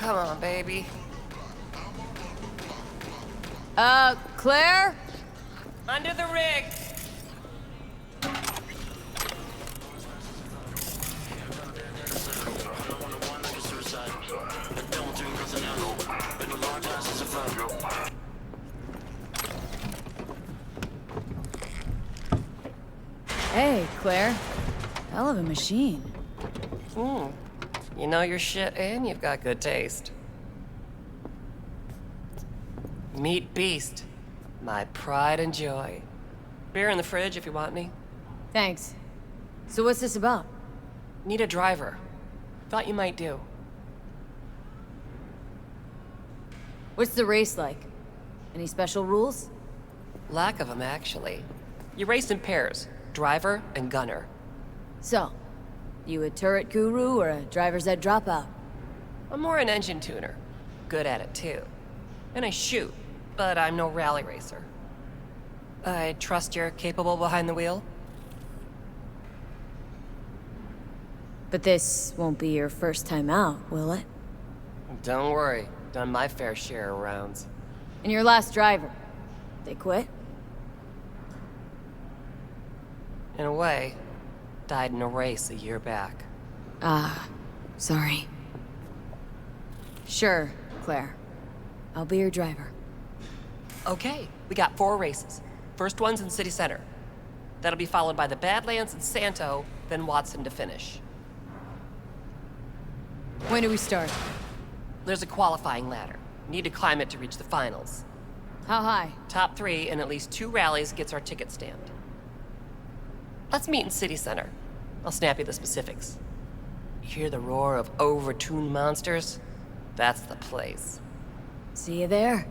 Come on, baby. Claire? Under the rig. Hey, Claire. Hell of a machine. You know your shit and you've got good taste. Meet Beast. My pride and joy. Beer in the fridge if you want any. Thanks. So what's this about? Need a driver. Thought you might do. What's the race like? Any special rules? Lack of them, actually. You race in pairs. Driver and gunner. So, you a turret guru or a driver's ed dropout? I'm more an engine tuner. Good at it, too. And I shoot, but I'm no rally racer. I trust you're capable behind the wheel? But this won't be your first time out, will it? Don't worry. Done my fair share of rounds. And your last driver, they quit? In a way, died in a race a year back. Sorry. Sure, Claire. I'll be your driver. Okay, we got 4 races. First one's in City Center. That'll be followed by the Badlands and Santo, then Watson to finish. When do we start? There's a qualifying ladder. Need to climb it to reach the finals. How high? Top 3 in at least 2 rallies gets our ticket stand. Let's meet in City Center. I'll snap you the specifics. Hear the roar of overtuned monsters? That's the place. See you there.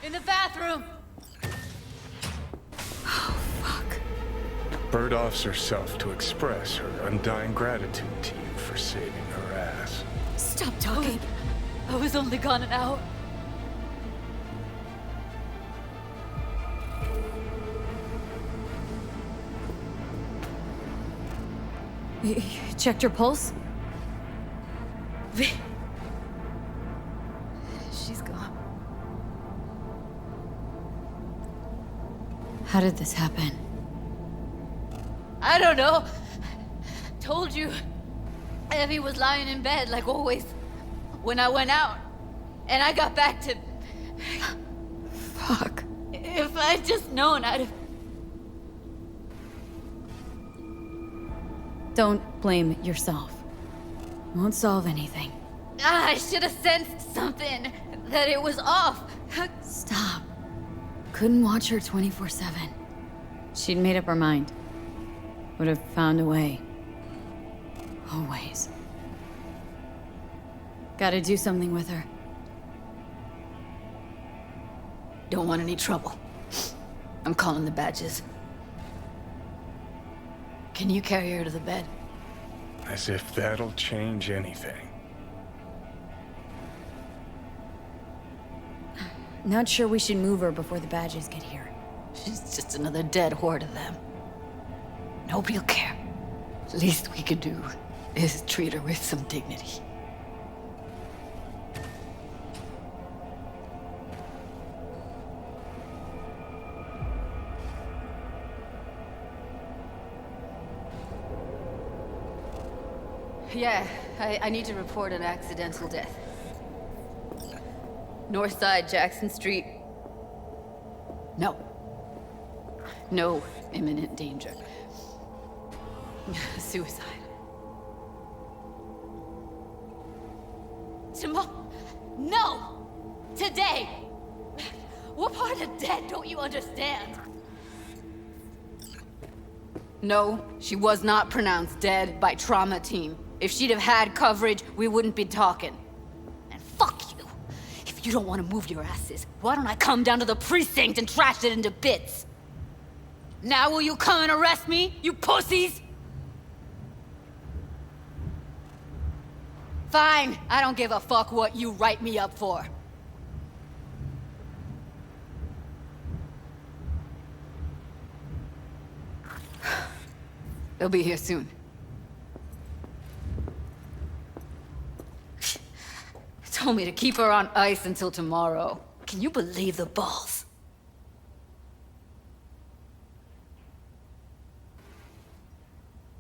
In the bathroom! Oh, fuck. Bird offs herself to express her undying gratitude to you for saving her ass. Stop talking. I was only gone an hour. You checked your pulse? She's gone. How did this happen? I don't know. Told you. Evie was lying in bed like always. When I went out. And I got back to... Fuck. If I'd just known, I'd have... Don't blame yourself. Won't solve anything. I should have sensed something. That it was off. Stop. Couldn't watch her 24/7. She'd made up her mind. Would have found a way. Always. Gotta do something with her. Don't want any trouble. I'm calling the badges. Can you carry her to the bed? As if that'll change anything. Not sure we should move her before the badges get here. She's just another dead whore to them. Nobody'll care. Least we could do is treat her with some dignity. Yeah, I need to report an accidental death. North side, Jackson Street. No. No imminent danger. Suicide. Tomorrow? No! Today! What part of dead don't you understand? No, she was not pronounced dead by trauma team. If she'd have had coverage, we wouldn't be talking. And fuck you! If you don't want to move your asses, why don't I come down to the precinct and trash it into bits? Now will you come and arrest me, you pussies? Fine, I don't give a fuck what you write me up for. They'll be here soon. Told me to keep her on ice until tomorrow. Can you believe the balls?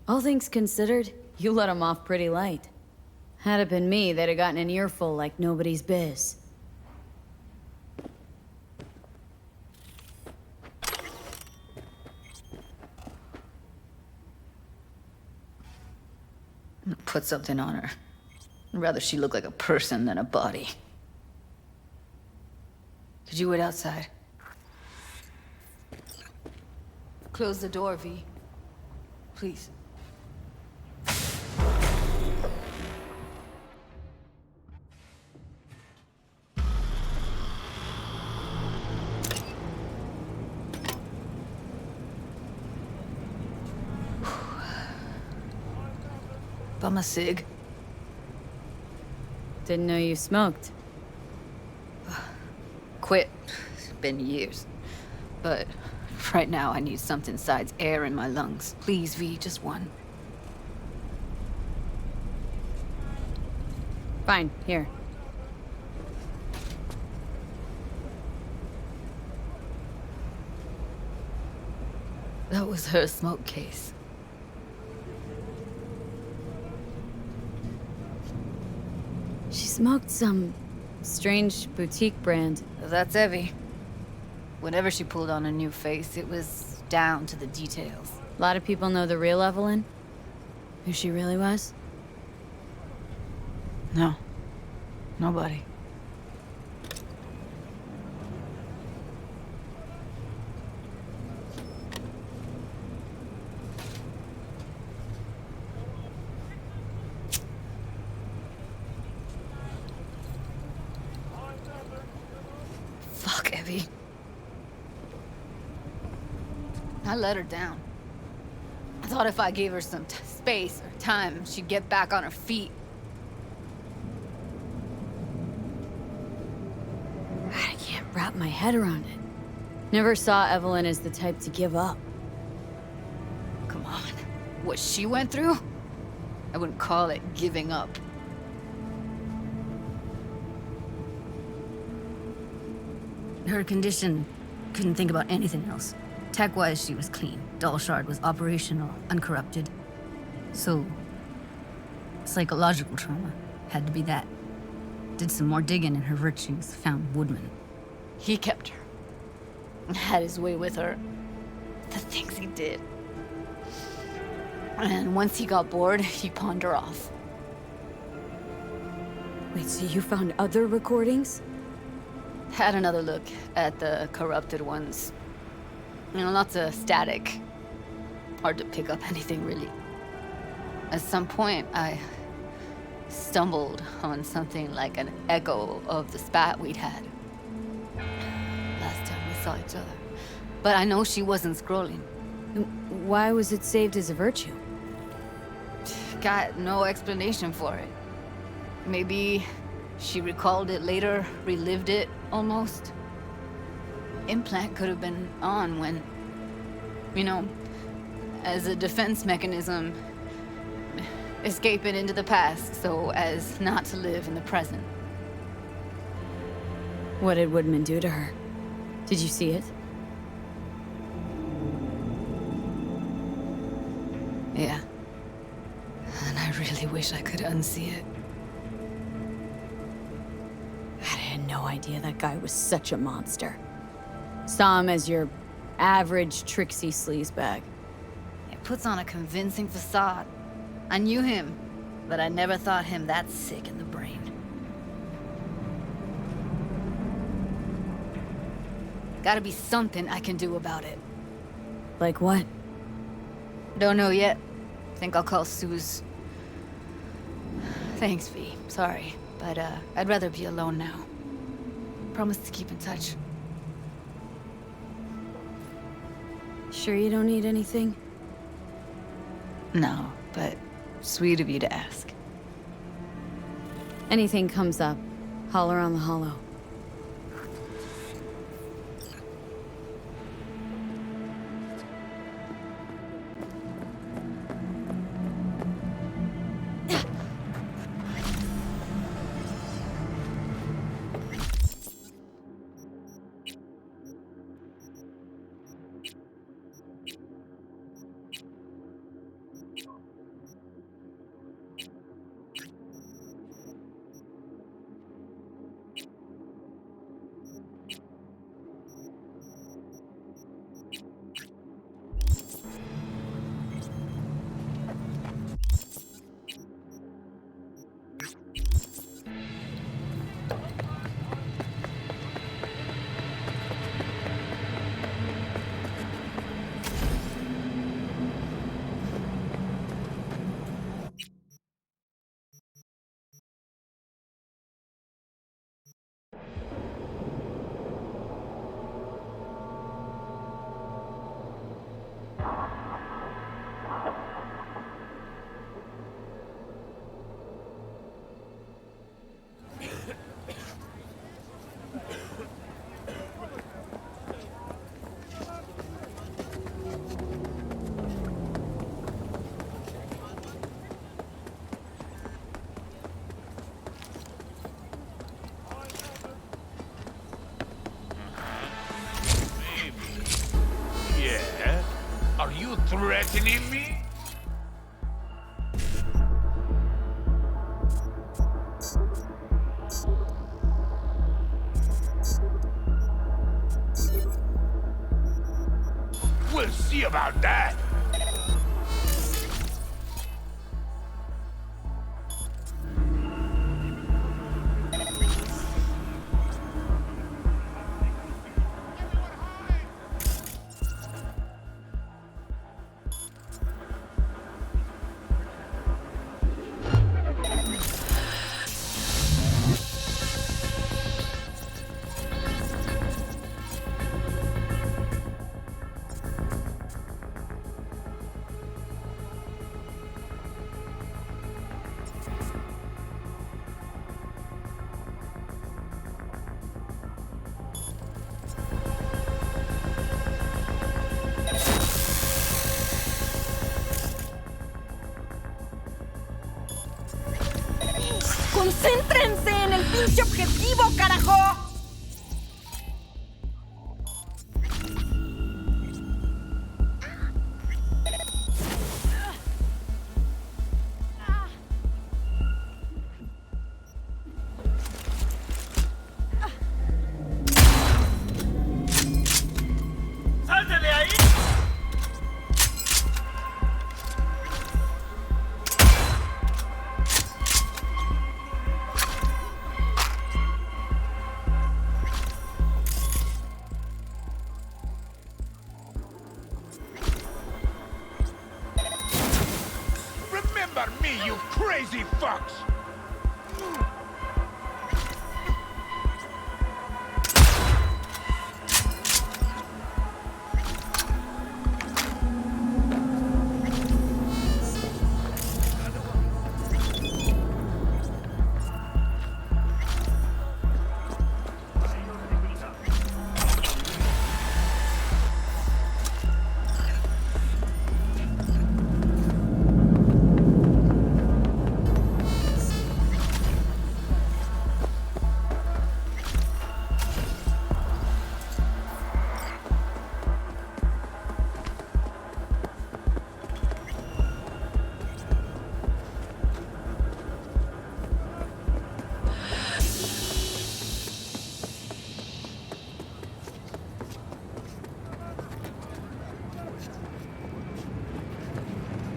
All things considered, you let him off pretty light. Had it been me, they'd have gotten an earful like nobody's biz. Put something on her. I'd rather she look like a person than a body. Could you wait outside? Close the door, V. Please. Bum a cig. Didn't know you smoked. Quit. It's been years. But right now I need something besides air in my lungs. Please, V, just one. Fine, here. That was her smoke case. She smoked some strange boutique brand. That's Evie. Whenever she pulled on a new face, it was down to the details. A lot of people know the real Evelyn. Who she really was. No. Nobody. Fuck, Evie. I let her down. I thought if I gave her some space or time, she'd get back on her feet. wrap my head around it. Never saw Evelyn as the type to give up. Come on. What she went through? I wouldn't call it giving up. Her condition, couldn't think about anything else. Tech-wise, she was clean. Doll Shard was operational, uncorrupted. So, psychological trauma had to be that. Did some more digging in her virtues, found Woodman. He kept her. Had his way with her. The things he did. And once he got bored, he pawned her off. Wait, so you found other recordings? Had another look at the corrupted ones. You know, lots of static. Hard to pick up anything, really. At some point, I stumbled on something like an echo of the spat we'd had. Last time we saw each other. But I know she wasn't scrolling. Why was it saved as a virtue? Got no explanation for it. Maybe she recalled it later, relived it, almost. Implant could have been on when, you know, as a defense mechanism, escaping into the past so as not to live in the present. What did Woodman do to her? Did you see it? Yeah. And I really wish I could unsee it. I had no idea that guy was such a monster. Saw him as your average tricksy sleazebag. It puts on a convincing facade. I knew him, but I never thought him that sick in the brain. Gotta be something I can do about it. Like what? Don't know yet. Think I'll call Suze. Thanks, V. Sorry, but I'd rather be alone now. Promise to keep in touch. Sure you don't need anything? No, but sweet of you to ask. Anything comes up, holler on the hollow. Yeah? Are you threatening me? We'll see about that. ¡Concéntrense en el pinche objetivo, carajo! Remember me, you crazy fucks!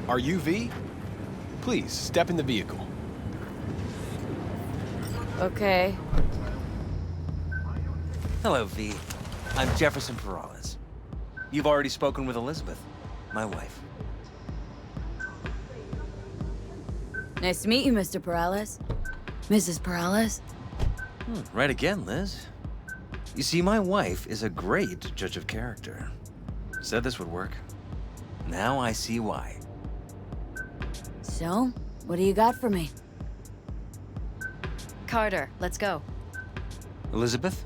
Are you V? Please, step in the vehicle. Okay. Hello, V. I'm Jefferson Perales. You've already spoken with Elizabeth, my wife. Nice to meet you, Mr. Perales. Mrs. Perales? Right again, Liz. You see, my wife is a great judge of character. Said this would work. Now I see why. So, what do you got for me? Carter, let's go. Elizabeth?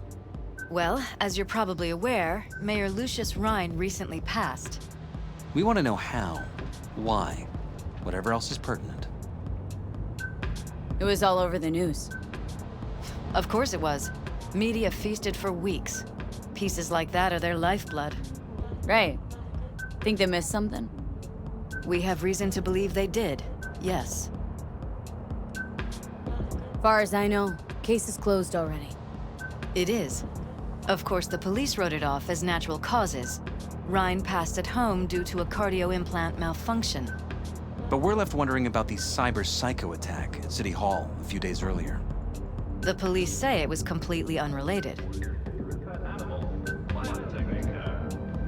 Well, as you're probably aware, Mayor Lucius Rhine recently passed. We want to know how, why, whatever else is pertinent. It was all over the news. Of course it was. Media feasted for weeks. Pieces like that are their lifeblood. Right. Think they missed something? We have reason to believe they did, yes. Far as I know, case is closed already. It is. Of course, the police wrote it off as natural causes. Rhine passed at home due to a cardio implant malfunction. But we're left wondering about the cyber psycho attack at City Hall a few days earlier. The police say it was completely unrelated.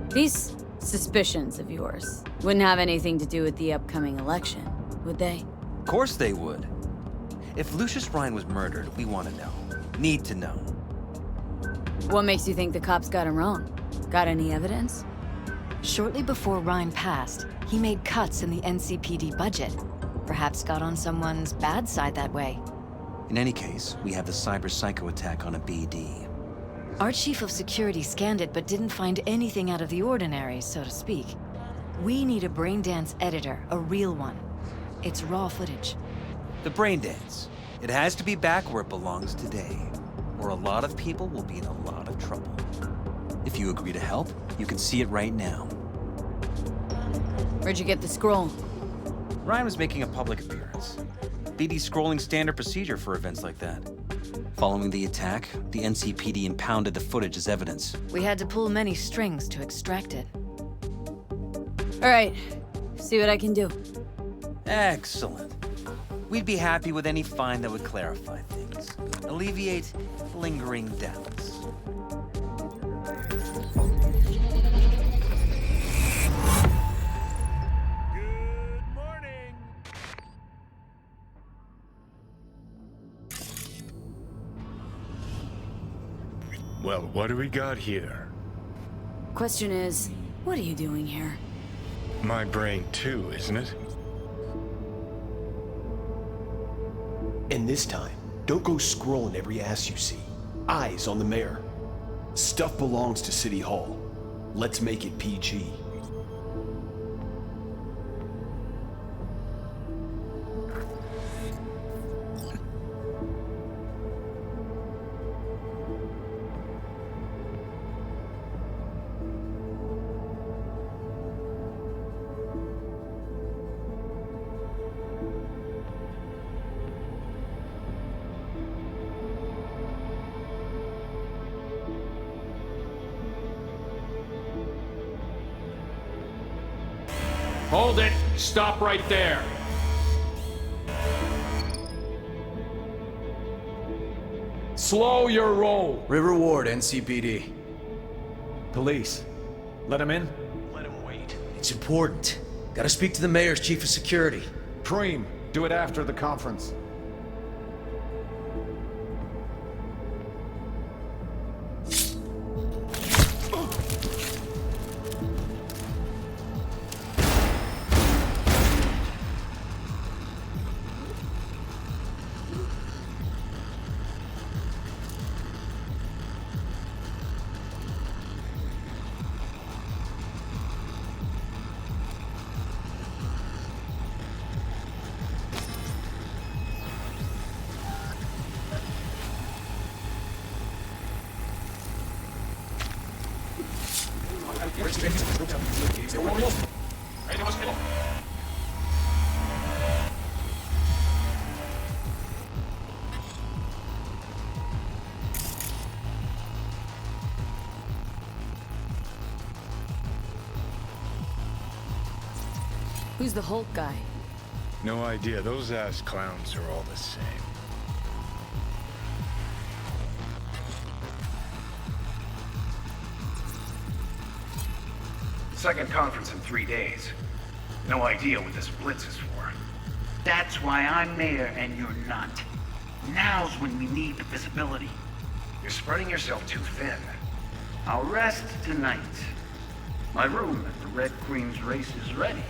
These suspicions of yours wouldn't have anything to do with the upcoming election, would they? Of course they would. If Lucius Rhine was murdered, we want to know. Need to know. What makes you think the cops got him wrong? Got any evidence? Shortly before Rhine passed, he made cuts in the NCPD budget. Perhaps got on someone's bad side that way. In any case, we have the cyber psycho attack on a BD. Our chief of security scanned it but didn't find anything out of the ordinary, so to speak. We need a braindance editor, a real one. It's raw footage. The brain dance. It has to be back where it belongs today, or a lot of people will be in a lot of trouble. If you agree to help, you can see it right now. Where'd you get the scroll? Ryan was making a public appearance. BD scrolling standard procedure for events like that. Following the attack, the NCPD impounded the footage as evidence. We had to pull many strings to extract it. All right, see what I can do. Excellent. We'd be happy with any find that would clarify things, alleviate lingering doubts. Good morning. Well, what do we got here? Question is, what are you doing here? My brain too, isn't it? And this time, don't go scrolling every ass you see. Eyes on the mayor. Stuff belongs to City Hall. Let's make it PG. Hold it. Stop right there. Slow your roll. River Ward, NCPD. Police. Let him in? Let him wait. It's important. Gotta speak to the mayor's chief of security. Preem, do it after the conference. Who's the Hulk guy? No idea. Those ass clowns are all the same. Second conference in 3 days. No idea what this blitz is for. That's why I'm mayor and you're not. Now's when we need the visibility. You're spreading yourself too thin. I'll rest tonight. My room at the Red Queen's race is ready.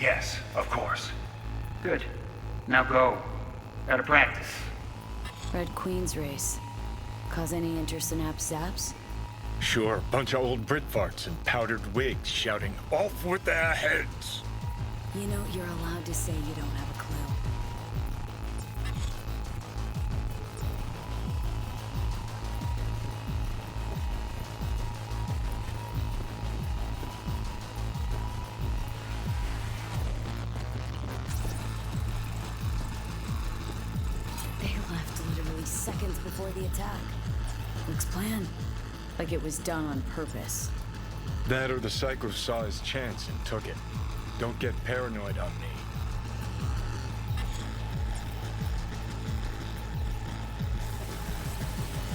Yes, of course. Good. Now go. Gotta practice. Red Queen's race. Cause any intersynapse zaps? Sure, bunch of old Brit farts in powdered wigs shouting, "Off with their heads!" You know, you're allowed to say you don't have a clue. They left literally seconds before the attack. Looks planned. Like it was done on purpose. That or the Psycho saw his chance and took it. Don't get paranoid on me.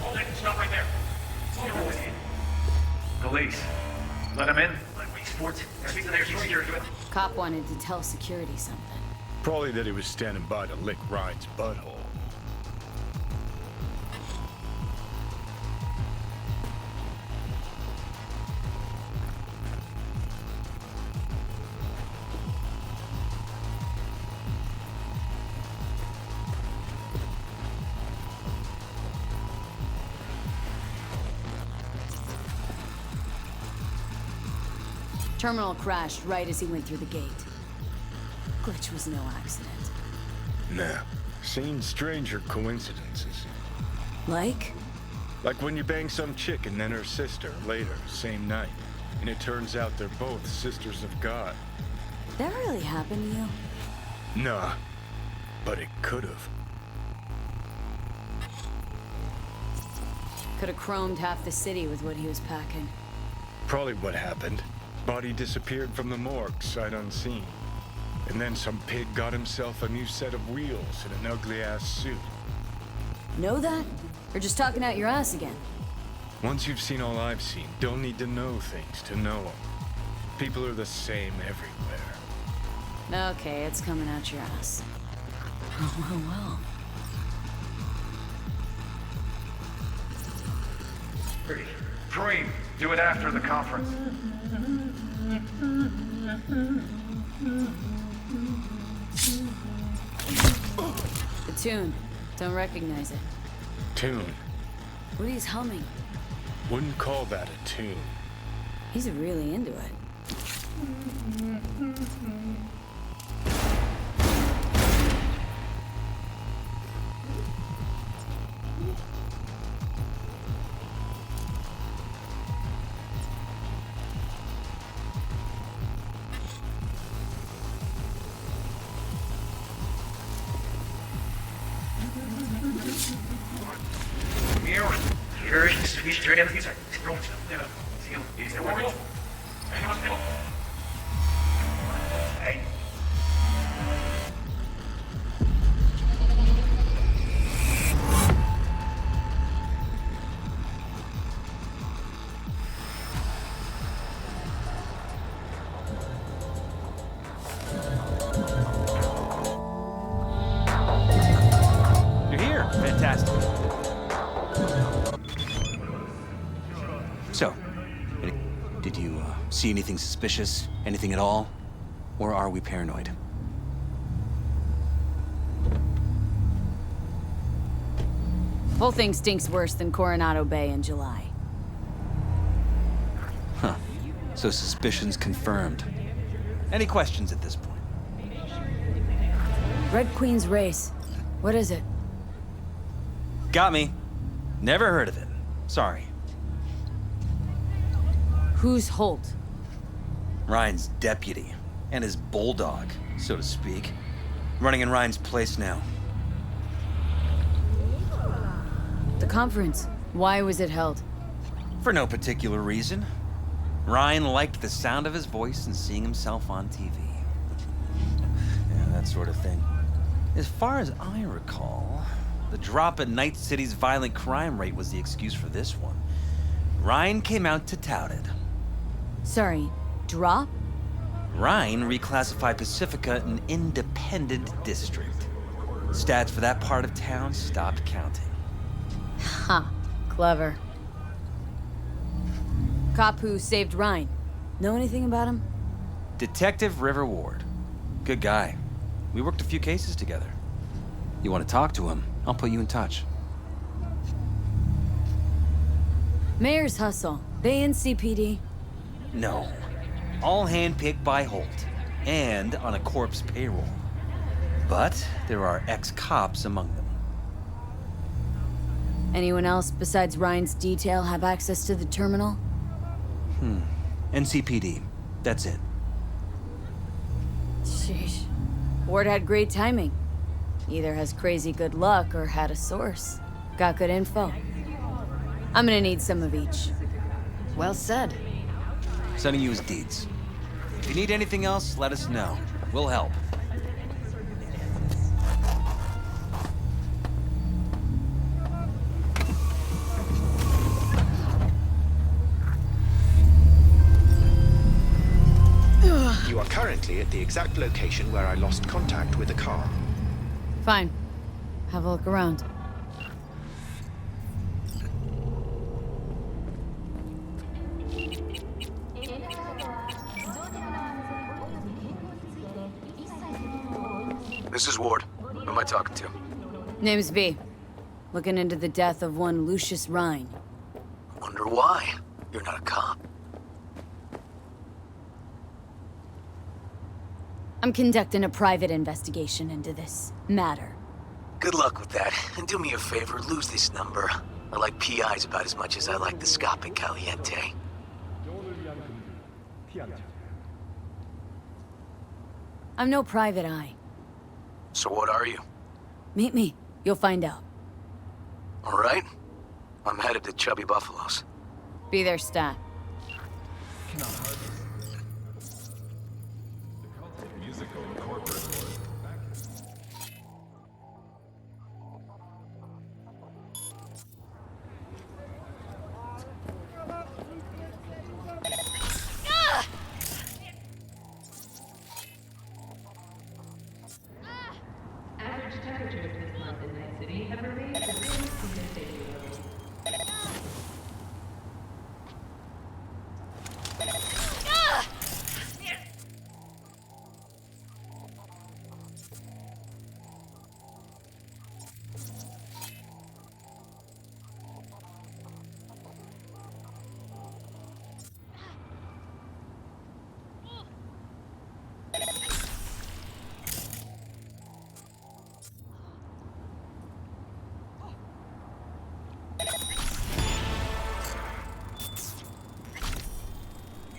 Hold it. Stop right there. Police. Let him in. Sports. Speak to their security. Cop wanted to tell security something. Probably that he was standing by to lick Ryan's butthole. Terminal crashed right as he went through the gate. Glitch was no accident. Nah. Seen stranger coincidences. Like? Like when you bang some chick and then her sister later, same night. And it turns out they're both sisters of God. That really happened to you? Nah. But it could've. Could've chromed half the city with what he was packing. Probably what happened. Body disappeared from the morgue, sight unseen. And then some pig got himself a new set of wheels and an ugly-ass suit. Know that? Or just talking out your ass again? Once you've seen all I've seen, don't need to know things to know them. People are the same everywhere. Okay, it's coming out your ass. Oh, well. Pretty. Preem, do it after the conference. The tune. Don't recognize it. Tune. What he's humming. Wouldn't call that a tune. He's really into it. See anything suspicious? Anything at all? Or are we paranoid? Whole thing stinks worse than Coronado Bay in July. Huh. So suspicions confirmed. Any questions at this point? Red Queen's race. What is it? Got me. Never heard of it. Sorry. Who's Holt? Ryan's deputy. And his bulldog, so to speak. Running in Ryan's place now. The conference. Why was it held? For no particular reason. Ryan liked the sound of his voice and seeing himself on TV. Yeah, that sort of thing. As far as I recall, the drop in Night City's violent crime rate was the excuse for this one. Ryan came out to tout it. Sorry, drop? Ryan reclassified Pacifica an independent district. Stats for that part of town stopped counting. Huh. Clever. Cop who saved Ryan. Know anything about him? Detective River Ward. Good guy. We worked a few cases together. You want to talk to him? I'll put you in touch. Mayor's hustle. They in CPD? No. All handpicked by Holt. And on a Corp's payroll. But there are ex-cops among them. Anyone else besides Ryan's detail have access to the terminal? NCPD. That's it. Sheesh. Ward had great timing. Either has crazy good luck or had a source. Got good info. I'm gonna need some of each. Well said. Sending you his deeds. If you need anything else, let us know. We'll help. You are currently at the exact location where I lost contact with the car. Fine. Have a look around. This is Ward. Who am I talking to? Name's V. Looking into the death of one Lucius Rhine. Wonder why. You're not a cop. I'm conducting a private investigation into this matter. Good luck with that. And do me a favor, lose this number. I like PIs about as much as I like the Scopic Caliente. I'm no private eye. So what are you? Meet me. You'll find out. All right. I'm headed to Chubby Buffaloes. Be there, stat. Average temperatures this month in Night City have remained within safety levels.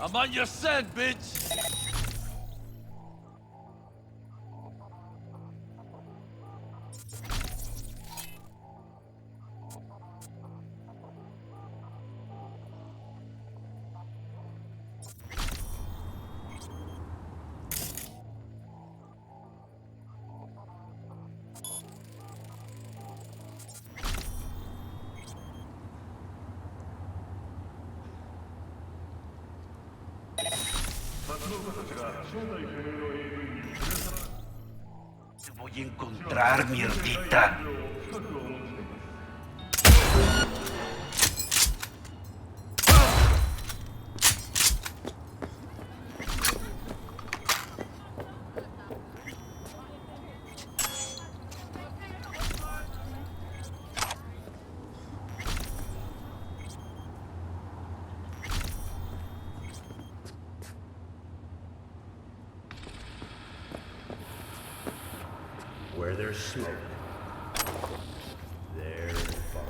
I'm on your scent, bitch! Te voy a encontrar, mierdita. Very slowly. Very far.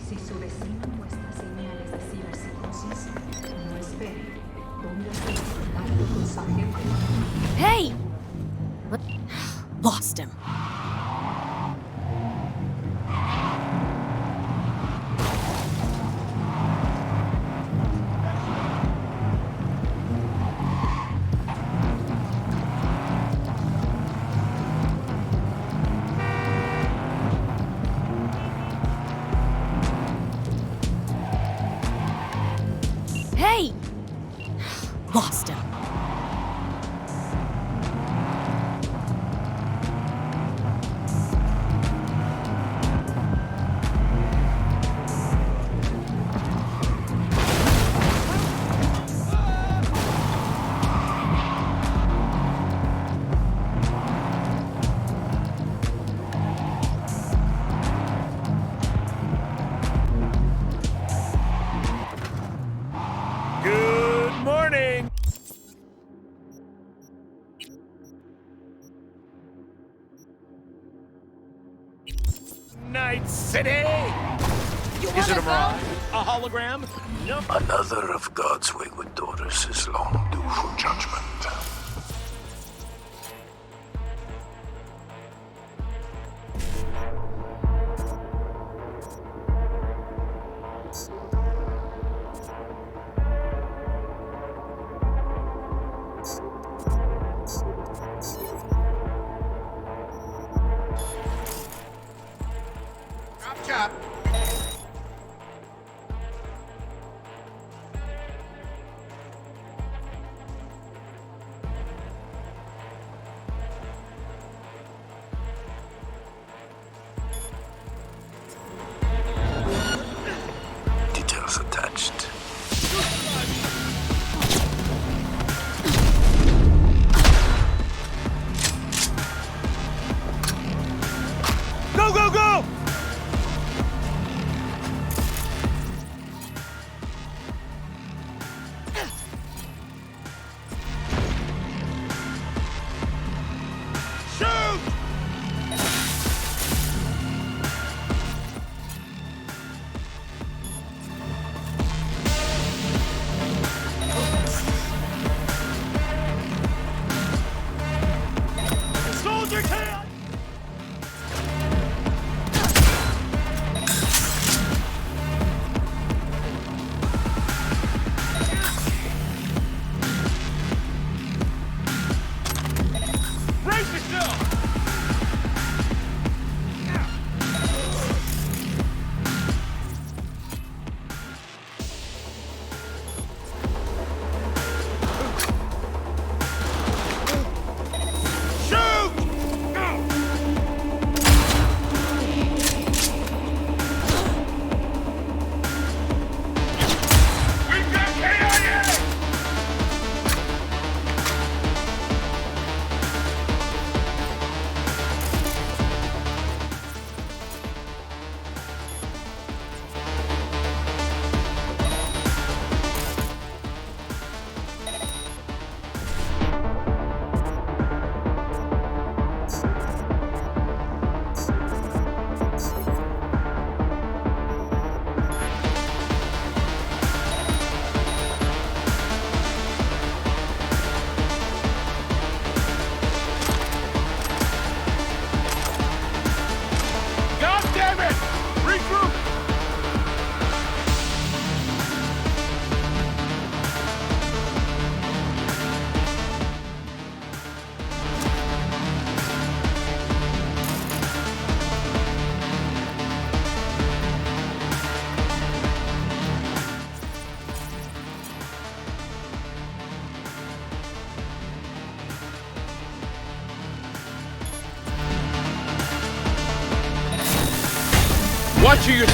Si su vecino muestra señales de ciberpsicosis, no espere. Póngase en contacto con su agente. Hey! Lost him. Hey! Lost him. Good morning! Night City! Is it a mirage? A hologram? No. Another of God's wayward daughters is long due for judgment. Chop. Details attached. Go, go, go! Shoot! Soldier tail! Brace yourself! Shoot! We've got KIA! God damn it! Regroup! Watch your...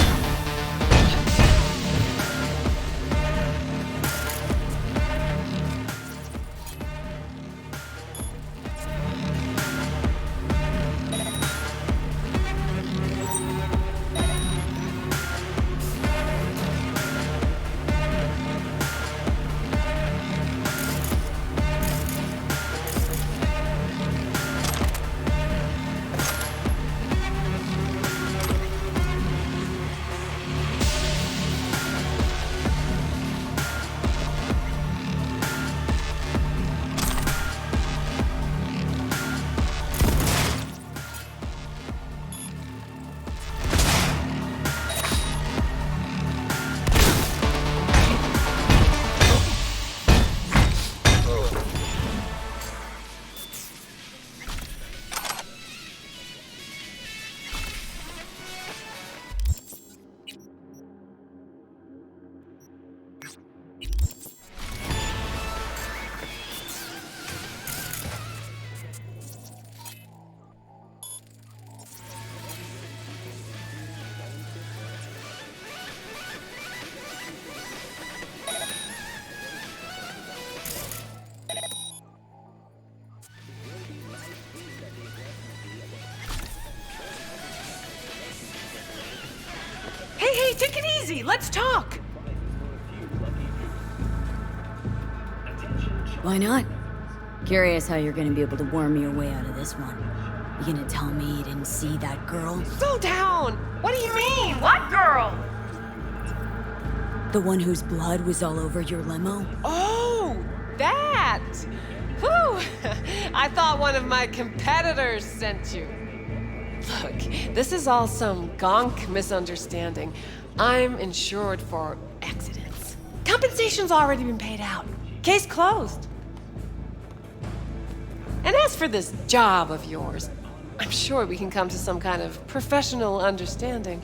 take it easy. Let's talk. Why not? Curious how you're gonna be able to worm your way out of this one. You gonna tell me you didn't see that girl? Slow down. What do you mean? What girl? The one whose blood was all over your limo? Oh, that. Whew. I thought one of my competitors sent you. Look, this is all some gonk misunderstanding. I'm insured for accidents. Compensation's already been paid out. Case closed. And as for this job of yours, I'm sure we can come to some kind of professional understanding.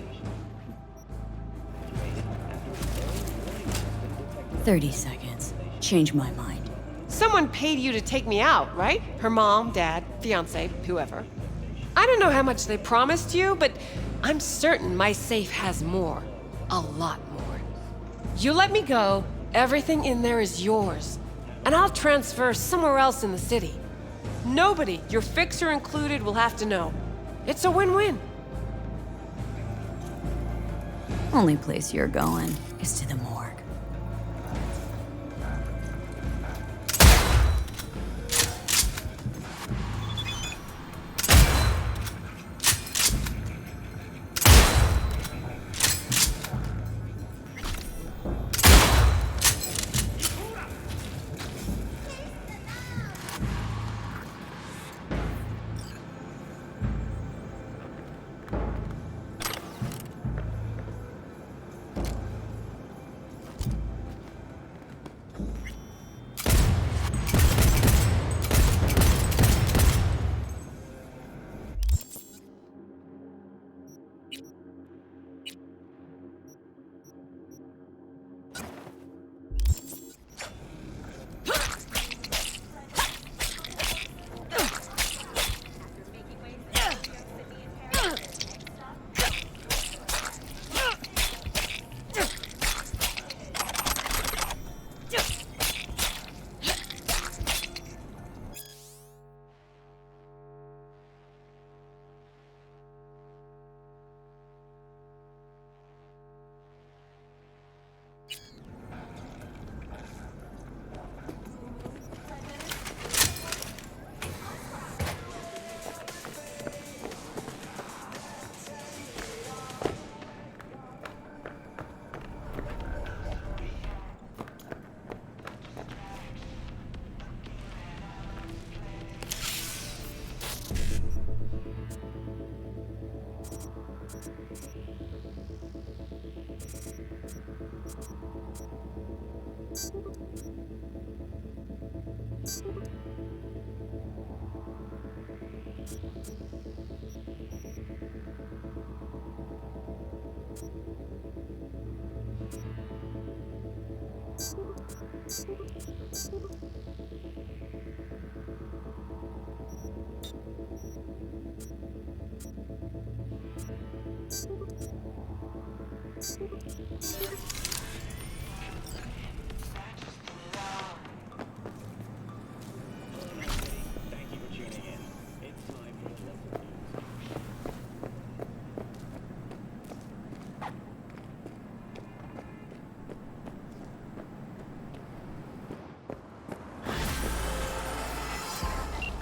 30 seconds. Change my mind. Someone paid you to take me out, right? Her mom, dad, fiance, whoever. I don't know how much they promised you, but I'm certain my safe has more. A lot more. You let me go, everything in there is yours. And I'll transfer somewhere else in the city. Nobody, your fixer included, will have to know. It's a win-win. Only place you're going is to the morgue.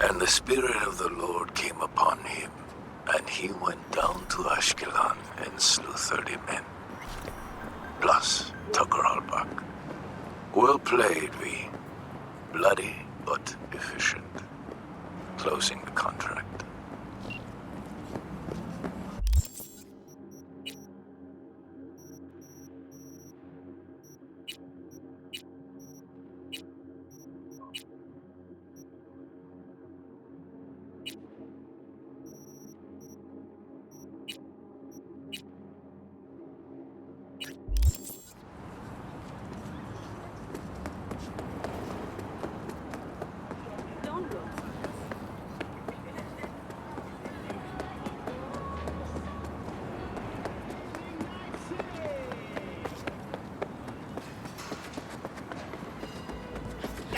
And the Spirit of the Lord came upon him, and he went down to Ashkelon and slew 30 men. Plus Tucker Albach. Well played, V. Bloody but efficient. Closing the contract.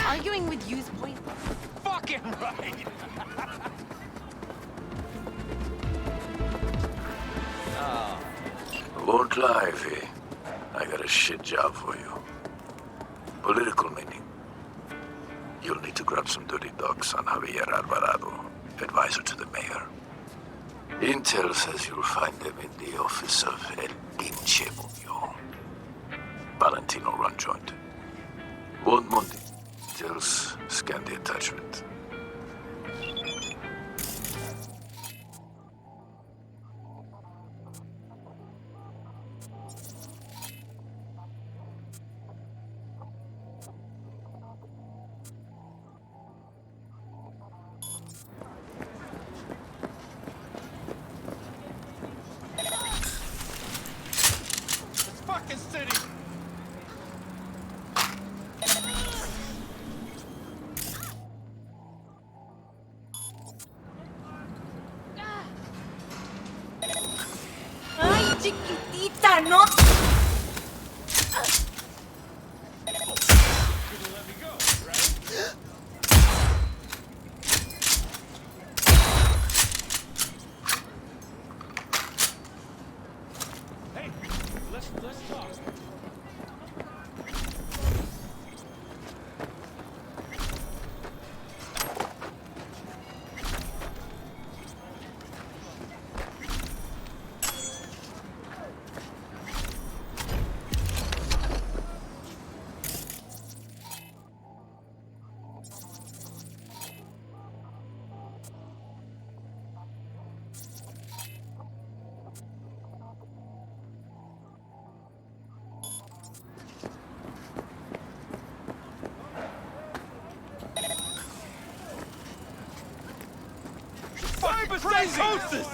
Arguing with you's pointless. Fucking right! Won't lie, V. a shit job for you. Political meaning. You'll need to grab some dirty docs on Javier Alvarado, advisor to the mayor. Intel says you'll find them in the office of El Pinche Muño. Valentino run joint. One Monday. Details, scan the attachment. Fucking city! ¡Ay, chiquitita, no! Hey, let's talk. Cyberpsychosis!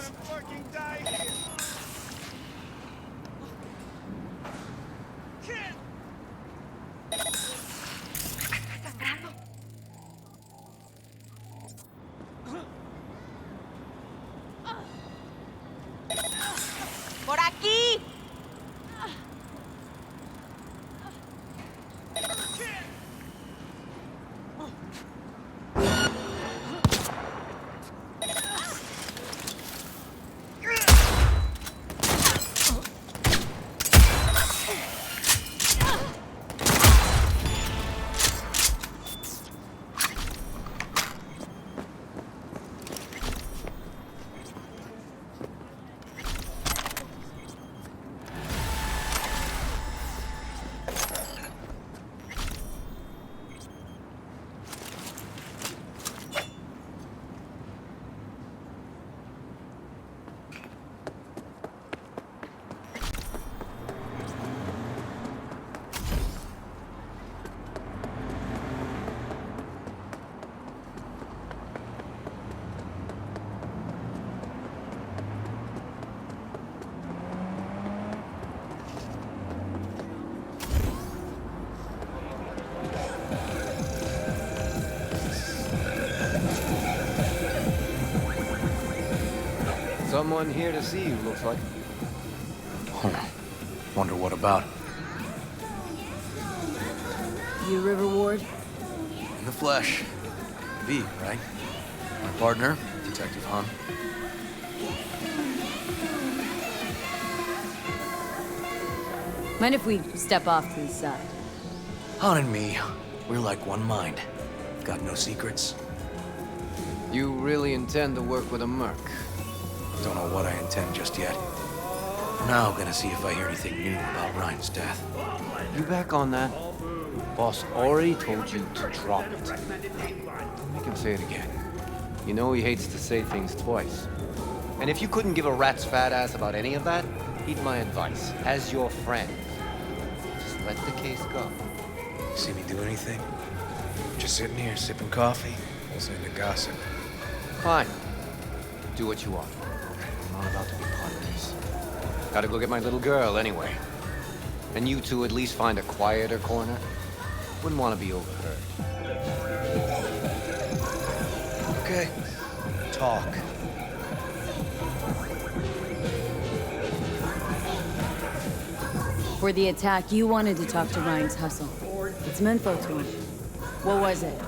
¡Por aquí! Someone here to see you, looks like. Wonder what about? You River Ward? In the flesh. V, right? My partner, Detective Han. Mind if we step off to the side? Han and me, we're like one mind. Got no secrets. You really intend to work with a merc? Don't know what I intend just yet. For now, gonna see if I hear anything new about Ryan's death. You back on that? Boss already told you to drop it. Make him say it again. You know he hates to say things twice. And if you couldn't give a rat's fat ass about any of that, heed my advice. As your friend, just let the case go. See me do anything? Just sitting here, sipping coffee, listening to gossip. Fine. Do what you want. I'm not about to be part of this. Gotta go get my little girl anyway. And you two at least find a quieter corner. Wouldn't want to be overheard. Okay. Talk. For the attack, you wanted to talk to Ryan's hustle. Get some info to him. What was it?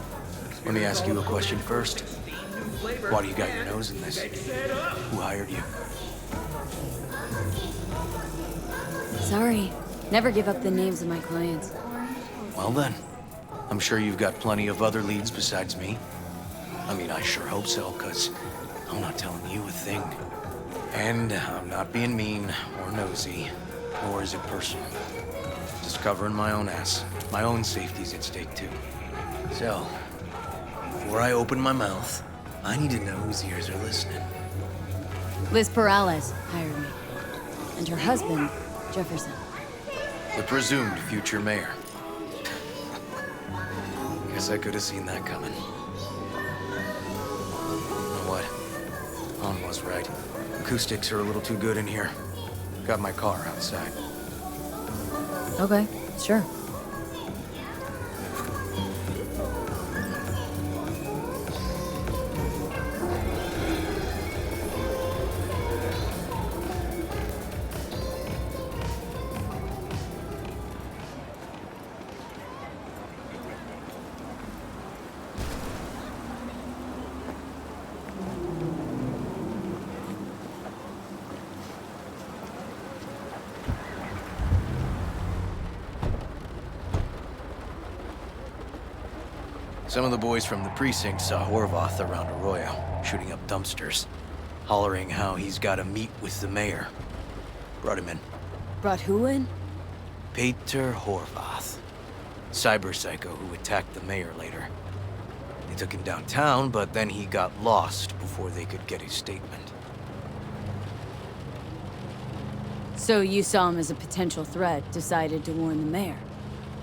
Let me ask you a question first. Why do you got your nose in this? Who hired you? Sorry. Never give up the names of my clients. Well then, I'm sure you've got plenty of other leads besides me. I mean, I sure hope so, because I'm not telling you a thing. And I'm not being mean or nosy, nor is it personal. Just covering my own ass. My own safety's at stake, too. So, before I open my mouth, I need to know whose ears are listening. Liz Perales hired me. And her husband, Jefferson. The presumed future mayor. Guess I could have seen that coming. You know what? Han was right. Acoustics are a little too good in here. Got my car outside. Okay, sure. Some of the boys from the precinct saw Horvath around Arroyo, shooting up dumpsters, hollering how he's got to meet with the mayor. Brought him in. Brought who in? Peter Horvath. Cyber psycho who attacked the mayor later. They took him downtown, but then he got lost before they could get his statement. So you saw him as a potential threat, decided to warn the mayor.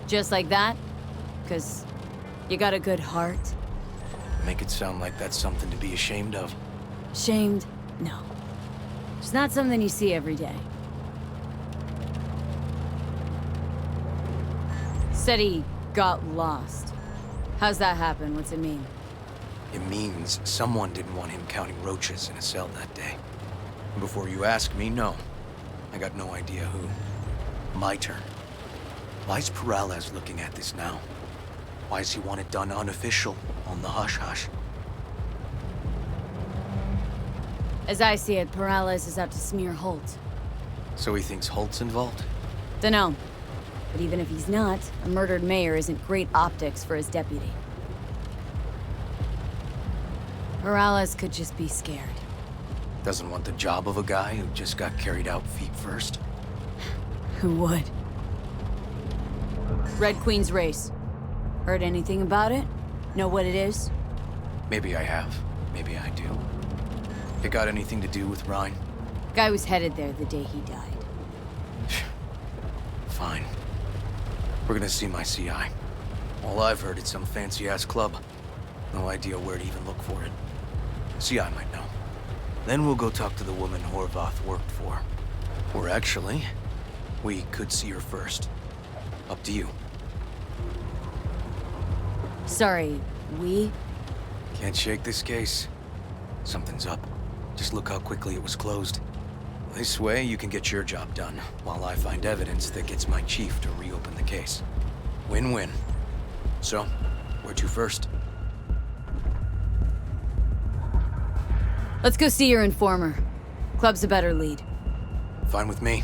Just like that? 'Cause you got a good heart? Make it sound like that's something to be ashamed of. Shamed? No. It's not something you see every day. Said he got lost. How's that happen? What's it mean? It means someone didn't want him counting roaches in a cell that day. And before you ask me, no. I got no idea who. My turn. Why's Perales looking at this now? Why does he want it done unofficial, on the hush-hush? As I see it, Perales is out to smear Holt. So he thinks Holt's involved? Dunno. But even if he's not, a murdered mayor isn't great optics for his deputy. Perales could just be scared. Doesn't want the job of a guy who just got carried out feet first? Who would? Red Queen's race. Heard anything about it? Know what it is? Maybe I have. Maybe I do. It got anything to do with Ryan? Guy was headed there the day he died. Fine. We're gonna see my CI. All I've heard is some fancy-ass club. No idea where to even look for it. CI might know. Then we'll go talk to the woman Horvath worked for. Or actually, we could see her first. Up to you. Sorry, we? Can't shake this case. Something's up. Just look how quickly it was closed. This way, you can get your job done, while I find evidence that gets my chief to reopen the case. Win-win. So, where to first? Let's go see your informer. Club's a better lead. Fine with me.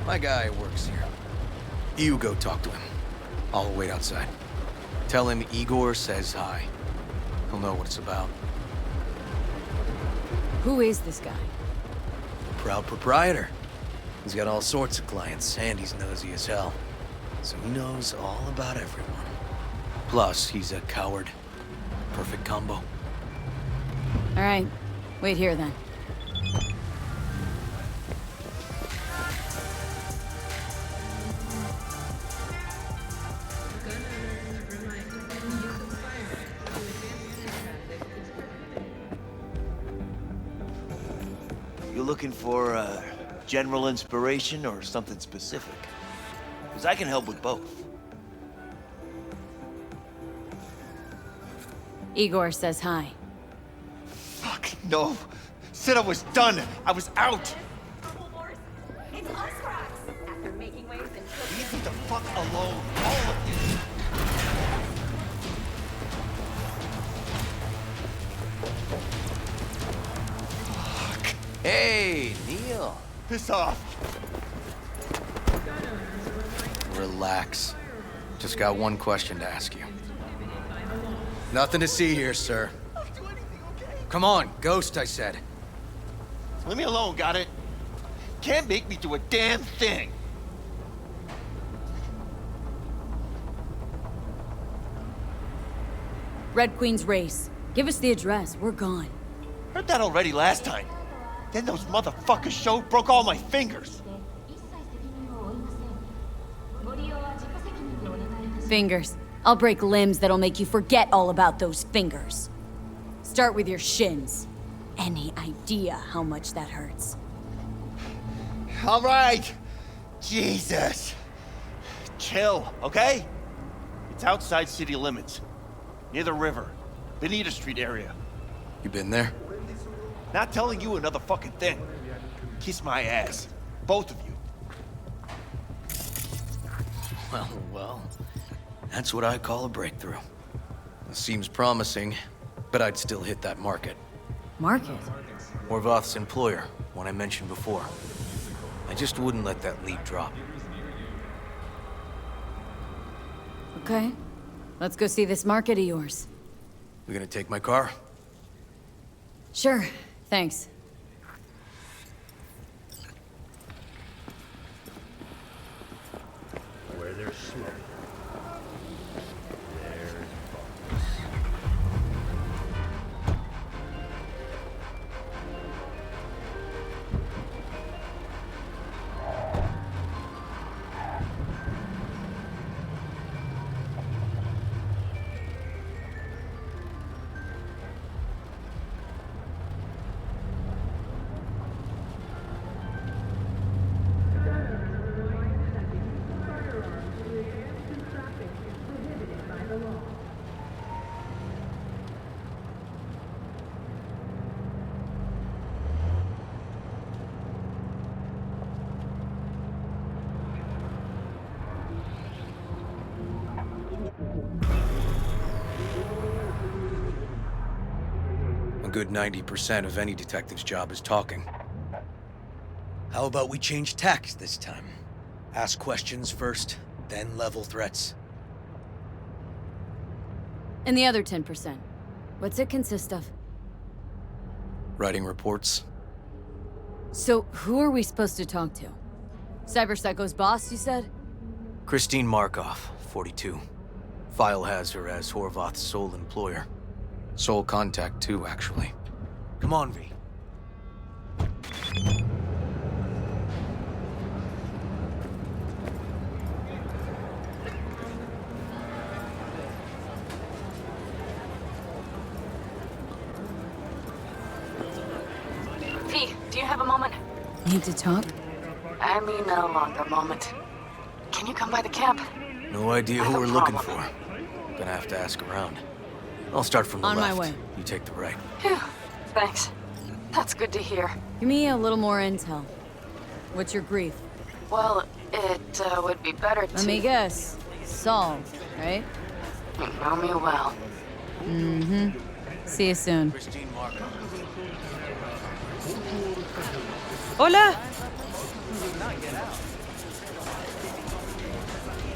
My guy works here. You go talk to him. I'll wait outside. Tell him Igor says hi. He'll know what it's about. Who is this guy? Proud proprietor. He's got all sorts of clients, and he's nosy as hell. So he knows all about everyone. Plus, he's a coward. Perfect combo. All right. Wait here, then. You looking for general inspiration or something specific? Because I can help with both. Igor says hi. Fuck, no. Said I was done. I was out. alone, all of you. Hey, Neil. Piss off. Relax. Just got one question to ask you. Nothing to see here, sir. Come on, Ghost, I said. Leave me alone, got it? Can't make me do a damn thing. Red Queen's race. Give us the address. We're gone. Heard that already last time. Then those motherfuckers showed, broke all my fingers. Fingers. I'll break limbs that'll make you forget all about those fingers. Start with your shins. Any idea how much that hurts? All right. Jesus. Chill, okay? It's outside city limits. Near the river. Benita Street area. You been there? Not telling you another fucking thing. Kiss my ass. Both of you. Well. That's what I call a breakthrough. It seems promising, but I'd still hit that market. Market? Horvath's employer, one I mentioned before. I just wouldn't let that lead drop. Okay. Let's go see this market of yours. We gonna take my car? Sure. Thanks. Where there's smoke, there's A good 90% of any detective's job is talking. How about we change tacks this time? Ask questions first, then level threats. And the other 10%. What's it consist of? Writing reports. So, who are we supposed to talk to? Cyberpsycho's boss, you said? Christine Markov, 42. File has her as Horvath's sole employer. Sole contact, too, actually. Come on, V. V, do you have a moment? Need to talk? I mean, a longer moment. Can you come by the camp? No idea who we're looking for. Gonna have to ask around. I'll start from the On left. my way. You take the right. Phew, thanks. That's good to hear. Give me a little more intel. What's your grief? Well, it would be better to... Let me guess. Solved, right? You know me well. Mm-hmm. See you soon. Christine Markov. Hola.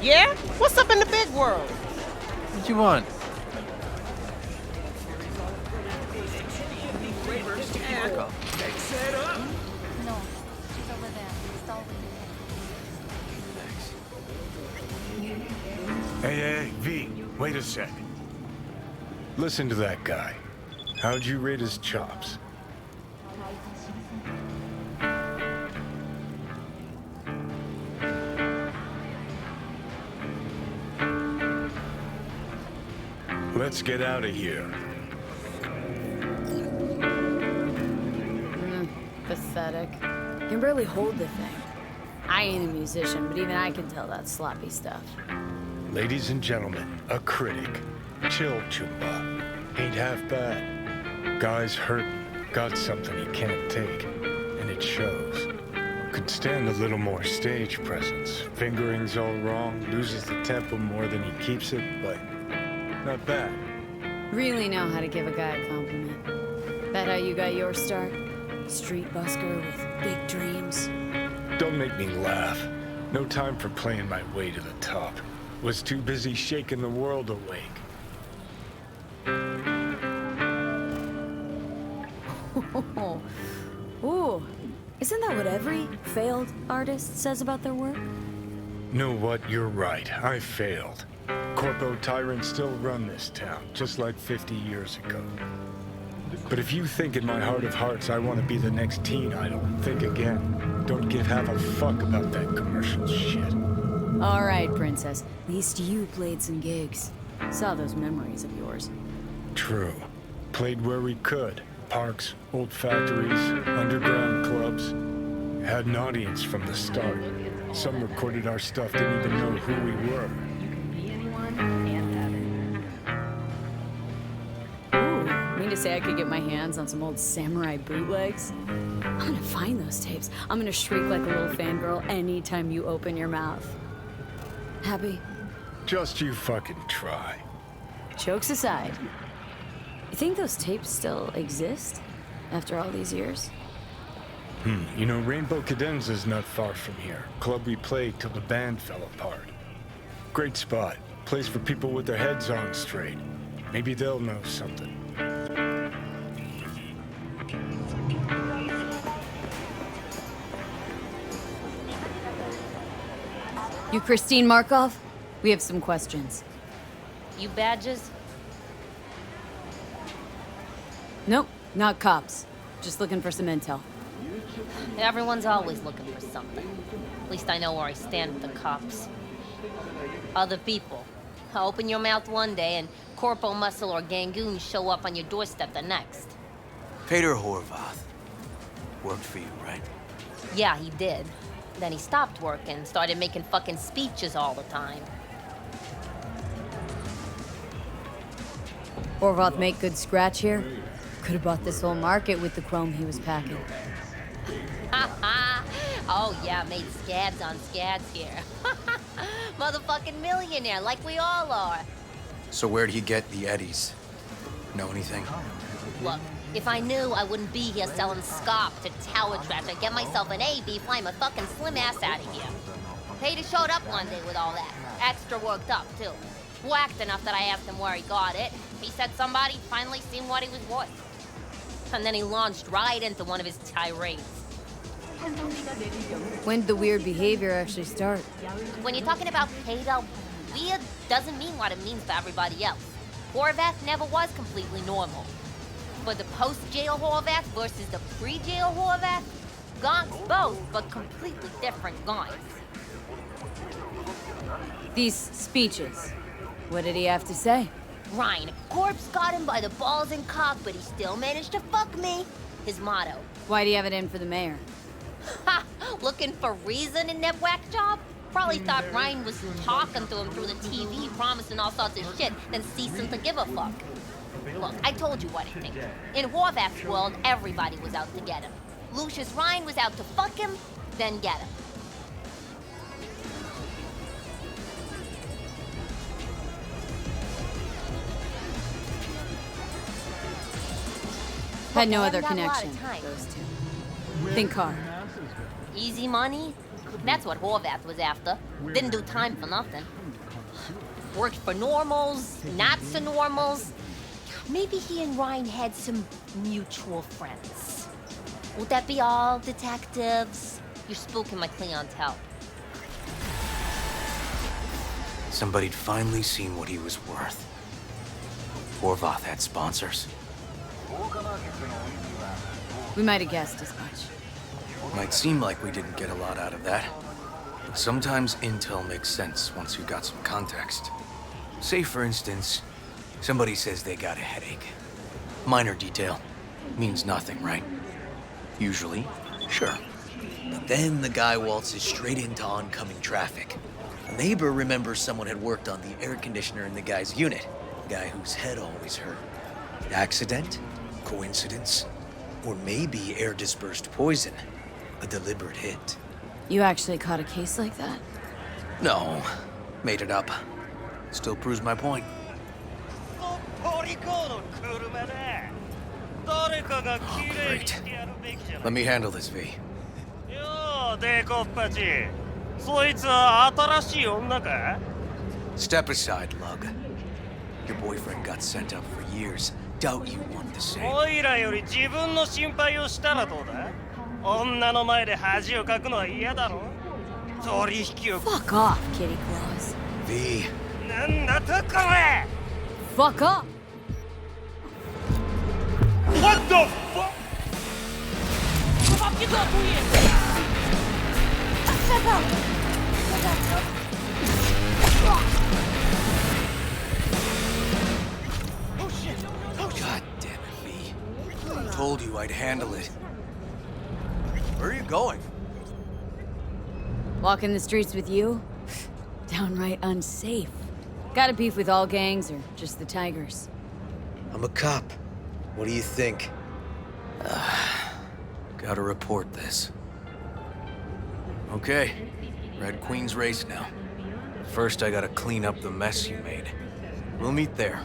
Yeah? What's up in the big world? What you want? Hey, V, wait a sec. Listen to that guy. How'd you rate his chops? Let's get out of here. Pathetic. Can barely hold the thing. I ain't a musician, but even I can tell that's sloppy stuff. Ladies and gentlemen, a critic. Chill, Chumba. Ain't half bad. Guy's hurting. Got something he can't take. And it shows. could stand a little more stage presence. Fingering's all wrong, loses the tempo more than he keeps it, but not bad. Really know how to give a guy a compliment. That how you got your start? Street busker with big dreams. Don't make me laugh. No time for playing my way to the top. Was too busy shaking the world awake. Ooh, isn't that what every failed artist says about their work? Know what? You're right. I failed. Corpo tyrants still run this town, just like 50 years ago. But if you think in my heart of hearts I want to be the next teen idol, think again. Don't give half a fuck about that commercial shit. All right, princess. At least you played some gigs. Saw those memories of yours. True. Played where we could. Parks, old factories, underground clubs. Had an audience from the start. Some recorded our stuff, didn't even know who we were. Mean to say I could get my hands on some old samurai bootlegs? I'm gonna find those tapes. I'm gonna shriek like a little fangirl anytime you open your mouth. Happy? Just you fucking try. Jokes aside, you think those tapes still exist after all these years? You know, Rainbow Cadenza's not far from here. Club we played till the band fell apart. Great spot. Place for people with their heads on straight. Maybe they'll know something. You Christine Markov? We have some questions. You badges? Nope, not cops. Just looking for some intel. Everyone's always looking for something. At least I know where I stand with the cops. Other people. Open your mouth one day and Corpo Muscle or Gangoon show up on your doorstep the next. Peter Horvath. Worked for you, right? Yeah, he did. Then he stopped working, started making fucking speeches all the time. Horvath make good scratch here? Could have bought this whole market with the chrome he was packing. Oh yeah, made scads on scads here. Motherfucking millionaire, like we all are. So where'd he get the eddies? Know anything? Look, if I knew, I wouldn't be here selling scop to tower trash. I'd get myself an A.B. fly my fucking slim ass out of here. Peter showed up one day with all that. Extra worked up, too. Whacked enough that I asked him where he got it. He said somebody finally seen what he was worth. And then he launched right into one of his tirades. When did the weird behavior actually start? When you're talking about Peter, weird doesn't mean what it means for everybody else. Horvath never was completely normal. But the post-jail Horvath versus the pre-jail Horvath, gonks both, but completely different gonks. These speeches, what did he have to say? Ryan, Corp's got him by the balls and cock, but he still managed to fuck me. His motto. Why do you have it in for the mayor? Ha! Looking for reason in that whack job? Probably thought Ryan was talking to him through the TV, promising all sorts of shit, then ceasing to give a fuck. Look, I told you what I think. In Horvath's world, everybody was out to get him. Lucius Ryan was out to fuck him, then get him. Had no other Got a lot of connection, time. those two. Think hard. Easy money? That's what Horvath was after. Didn't do time for nothing. Worked for normals, not so normals. Maybe he and Ryan had some mutual friends. Would that be all, detectives? You're spooking my clientele. Somebody'd finally seen what he was worth. Horvath had sponsors. We might have guessed as much. Might seem like we didn't get a lot out of that. Sometimes intel makes sense once you got some context. Say, for instance, somebody says they got a headache. Minor detail. Means nothing, right? Usually, sure. But then the guy waltzes straight into oncoming traffic. A neighbor remembers someone had worked on the air conditioner in the guy's unit. The guy whose head always hurt. Accident? Coincidence? Or maybe air-dispersed poison. A deliberate hit. You actually caught a case like that? No, made it up. Still proves my point. Oh, great. Let me handle this, V. よう、デコッパチ。そいつは新しい女か? Step aside, Lug. Your boyfriend got sent up for years. Doubt you want the same. おいらより自分の心配をしたらどうだ? 女の前で恥をかくのは嫌だろ? 取引を Fuck off, kitty claws. V. なんだとこれ? Fuck off! What the fuck? Fuck you up here! Oh shit! Oh god damn it, V. I told you I'd handle it. Where are you going? Walking the streets with you? Downright unsafe. Got a beef with all gangs or just the Tigers? I'm a cop. What do you think? Gotta report this. Okay, Red Queen's race now. First, I gotta clean up the mess you made. We'll meet there.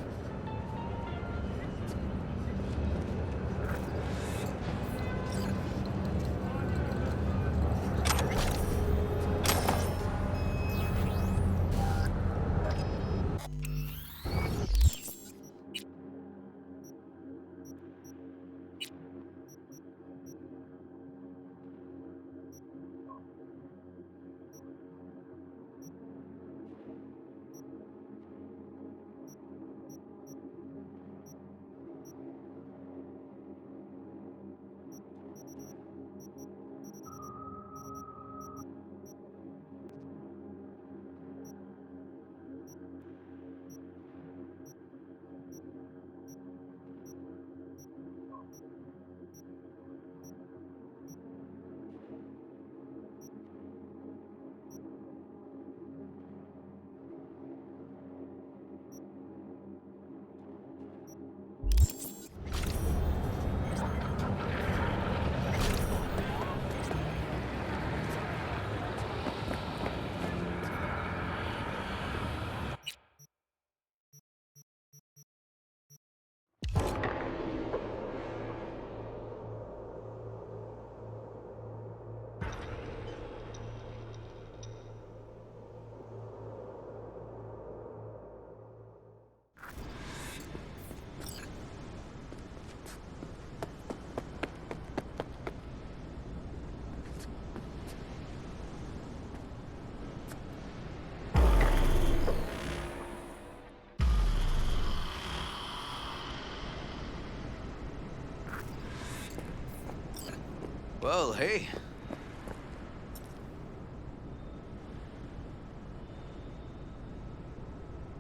Well, hey.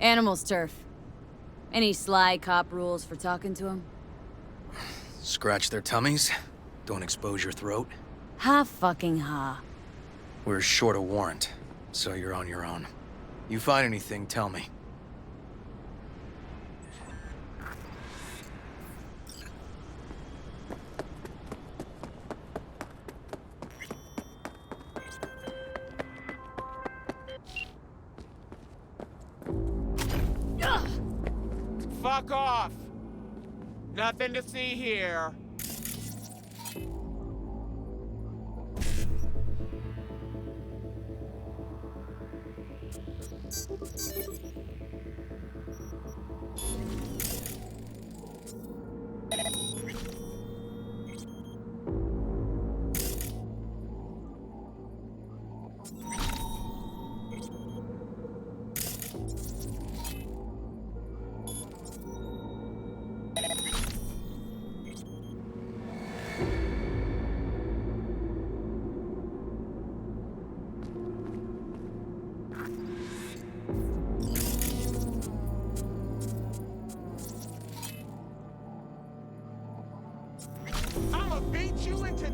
Animals, Turf. Any sly cop rules for talking to him? Scratch their tummies. Don't expose your throat. Ha fucking ha. We're short a warrant, so you're on your own. You find anything, tell me. Fuck off! Nothing to see here. I'ma beat you into...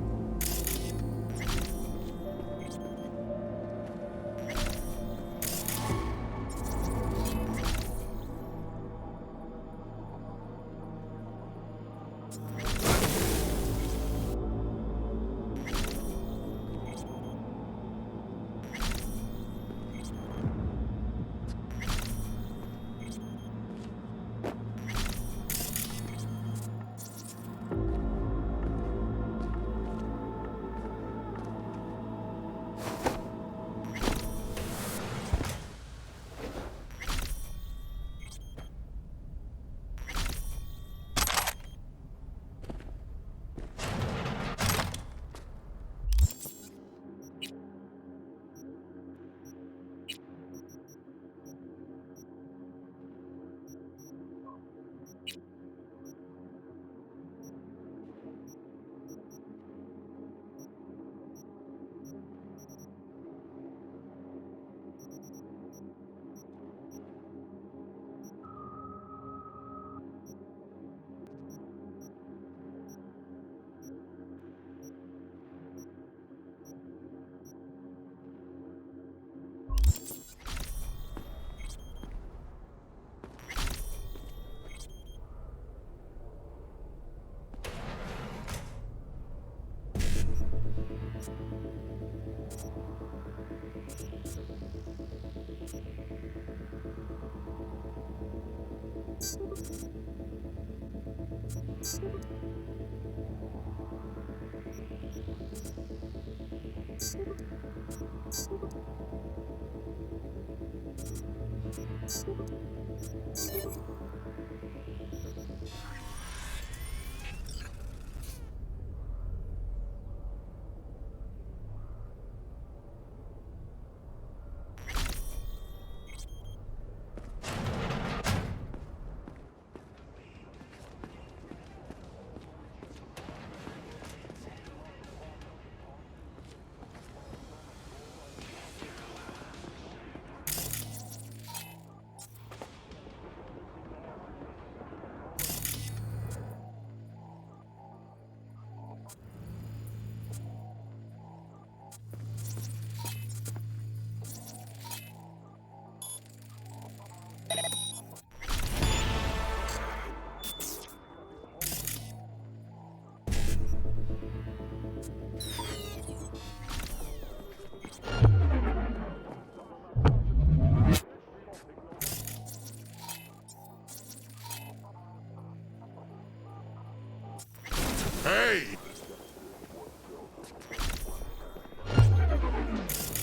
Hey!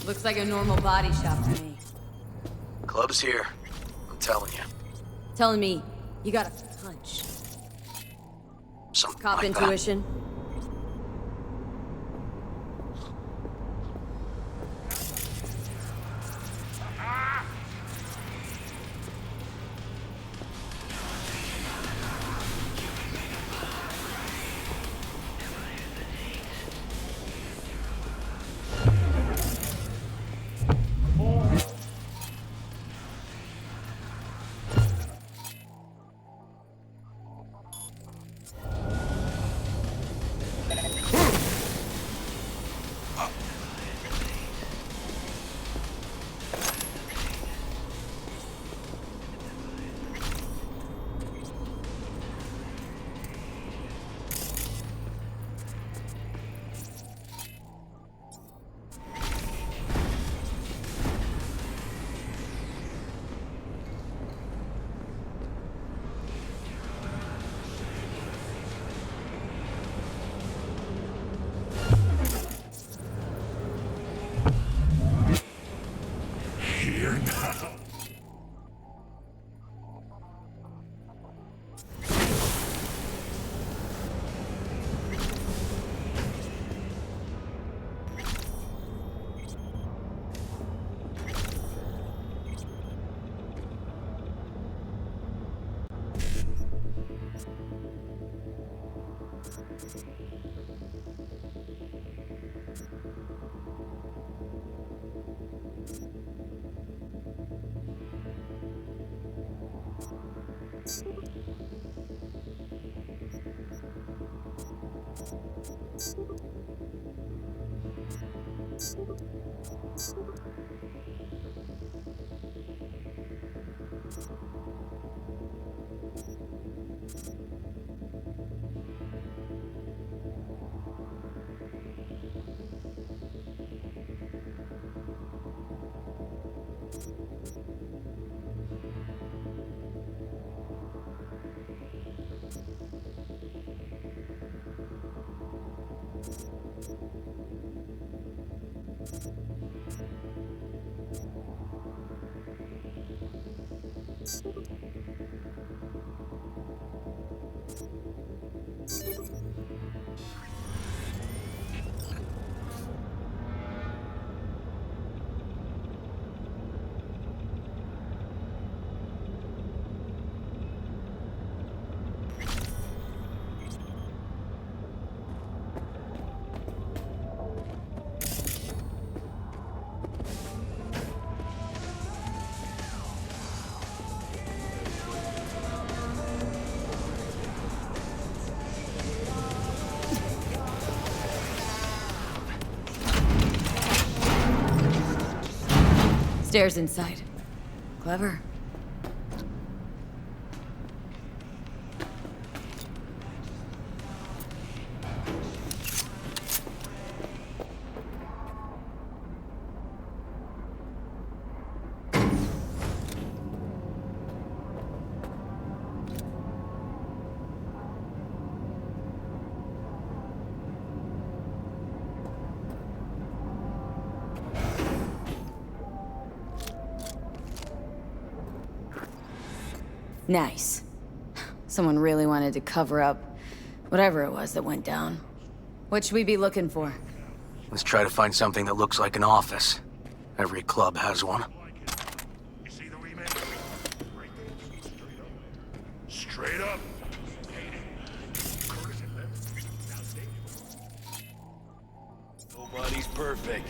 Looks like a normal body shop to me. Club's here. I'm telling you. Telling me you got a hunch. Something Cop like intuition? Here now. Stairs inside. Clever. Nice. Someone really wanted to cover up whatever it was that went down. What should we be looking for? Let's try to find something that looks like an office. Every club has one. Straight up. Nobody's perfect.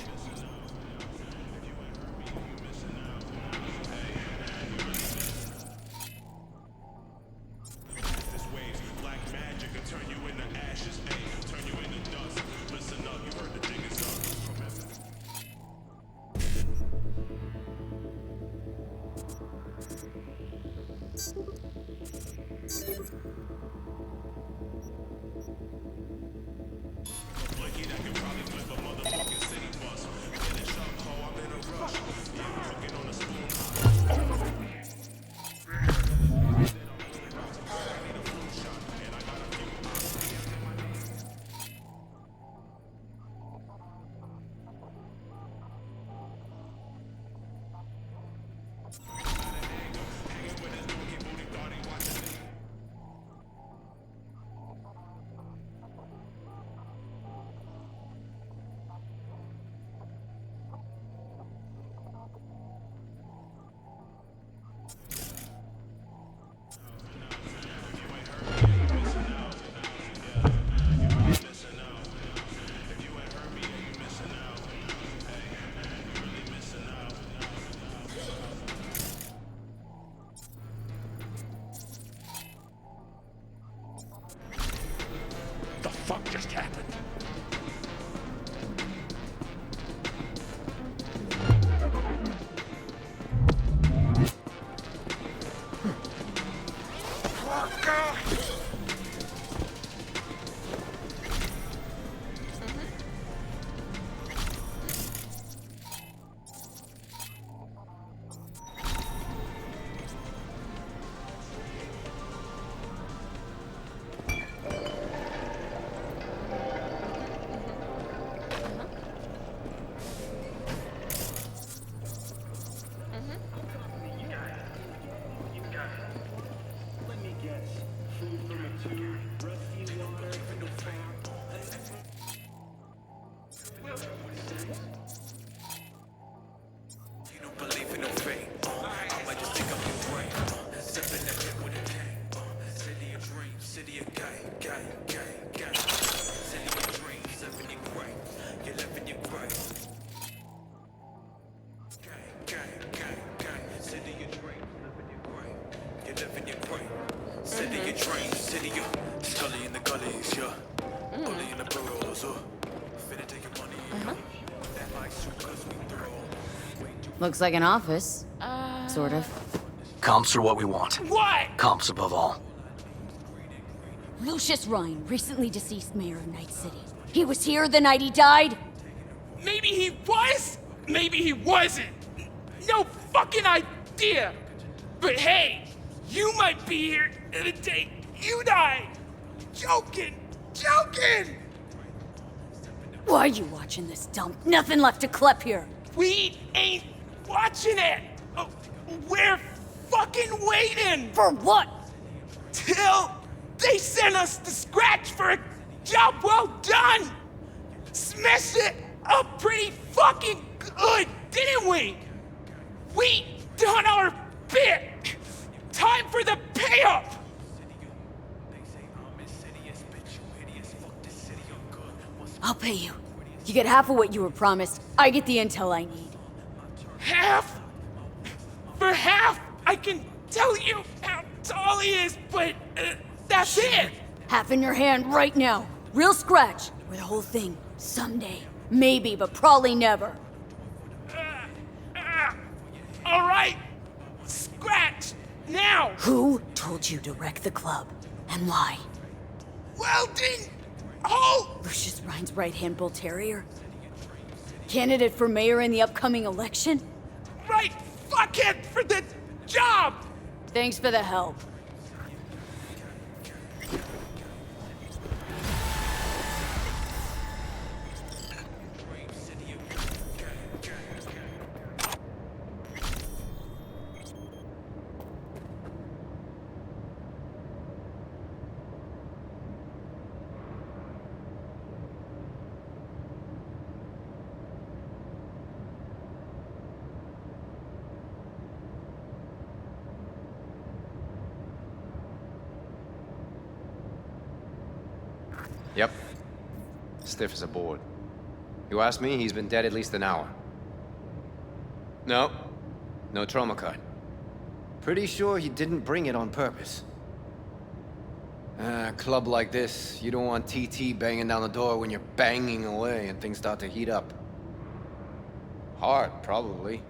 The fuck just happened? Looks like an office. Sort of. Comps are what we want. What? Comps above all. Lucius Ryan, recently deceased mayor of Night City. He was here the night he died? Maybe he was, maybe he wasn't. No fucking idea. But hey, you might be here the day you died. Joking. Why are you watching this dump? Nothing left to clip here. We ain't watching it. We're fucking waiting. For what? Till they send us the scratch for a job well done. Smashed it up pretty fucking good, didn't we? We done our bit. Time for the pay-up. I'll pay you. You get half of what you were promised. I get the intel I need. Half? For half, I can tell you how tall he is, but that's it. Half in your hand right now. Real scratch. Or the whole thing. Someday. Maybe, but probably never. All right. Scratch. Now. Who told you to wreck the club? And why? Welding. Oh! Lucius Ryan's right-hand bull terrier? Candidate for mayor in the upcoming election? Right fuckhead for the job! Thanks for the help. Yep. Stiff as a board. You ask me, he's been dead at least an hour. No. No trauma card. Pretty sure he didn't bring it on purpose. A club like this, you don't want TT banging down the door when you're banging away and things start to heat up. Hard, probably.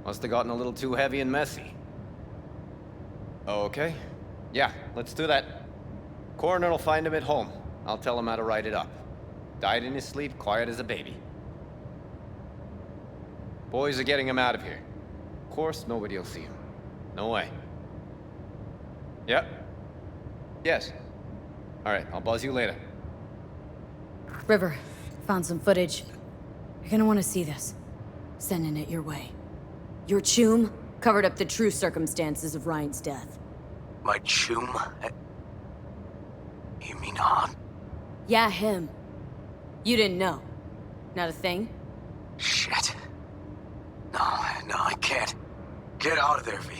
Must have gotten a little too heavy and messy. Okay. Yeah, let's do that. Coroner will find him at home. I'll tell him how to write it up. Died in his sleep, quiet as a baby. Boys are getting him out of here. Of course, nobody will see him. No way. Yep. Yes. All right, I'll buzz you later. River, found some footage. You're gonna want to see this. Sending it your way. Your chum covered up the true circumstances of Ryan's death. My chum? You mean Han? Yeah, him. You didn't know. Not a thing? Shit. No, I can't. Get out of there, V.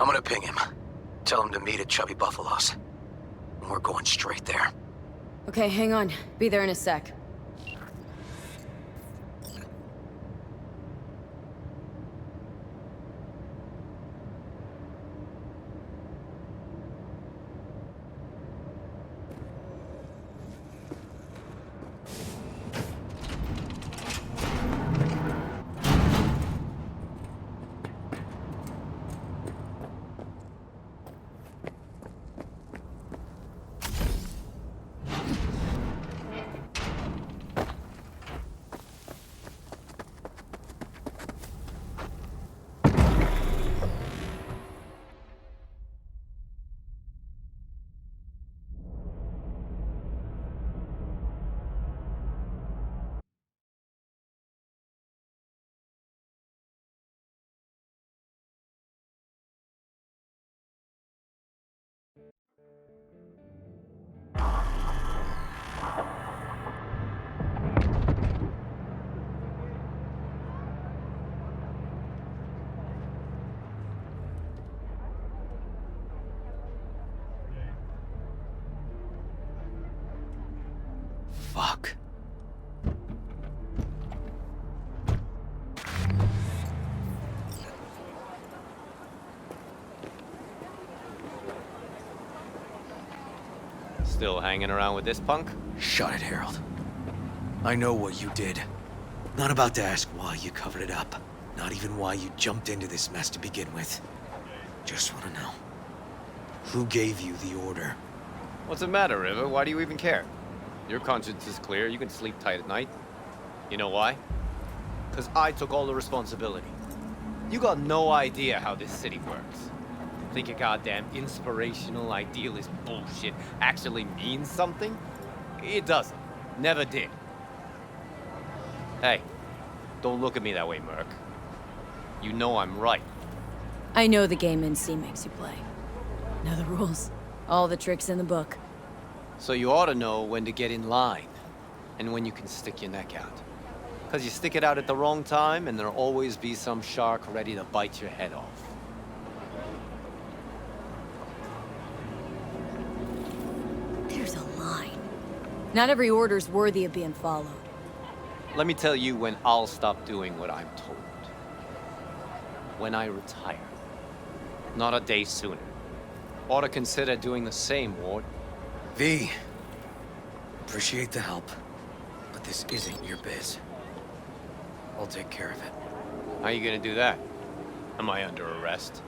I'm gonna ping him. Tell him to meet at Chubby Buffalo's. And we're going straight there. Okay, hang on. Be there in a sec. Fuck. Still hanging around with this punk? Shut it, Harold. I know what you did. Not about to ask why you covered it up. Not even why you jumped into this mess to begin with. Just want to know. Who gave you the order? What's the matter, River? Why do you even care? Your conscience is clear. You can sleep tight at night. You know why? Because I took all the responsibility. You got no idea how this city works. Think your goddamn inspirational, idealist bullshit actually means something? It doesn't. Never did. Hey, don't look at me that way, Merc. You know I'm right. I know the game NC makes you play. Know the rules. All the tricks in the book. So you ought to know when to get in line, and when you can stick your neck out. Because you stick it out at the wrong time, and there'll always be some shark ready to bite your head off. There's a line. Not every order's worthy of being followed. Let me tell you when I'll stop doing what I'm told. When I retire. Not a day sooner. Ought to consider doing the same, Ward. V, appreciate the help, but this isn't your biz. I'll take care of it. How you gonna do that? Am I under arrest?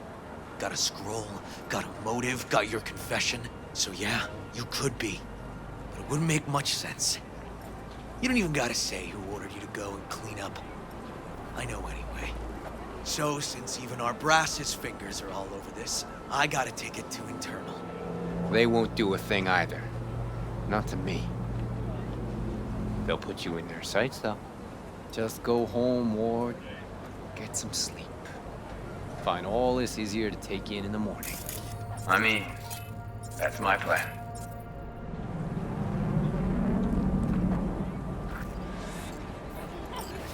Got a scroll, got a motive, got your confession. So yeah, you could be, but it wouldn't make much sense. You don't even gotta say who ordered you to go and clean up. I know anyway. So since even our brass's fingers are all over this, I gotta take it to internal. They won't do a thing either. Not to me. They'll put you in their sights, though. Just go home, Ward. Get some sleep. Find all this easier to take in the morning. I mean, that's my plan.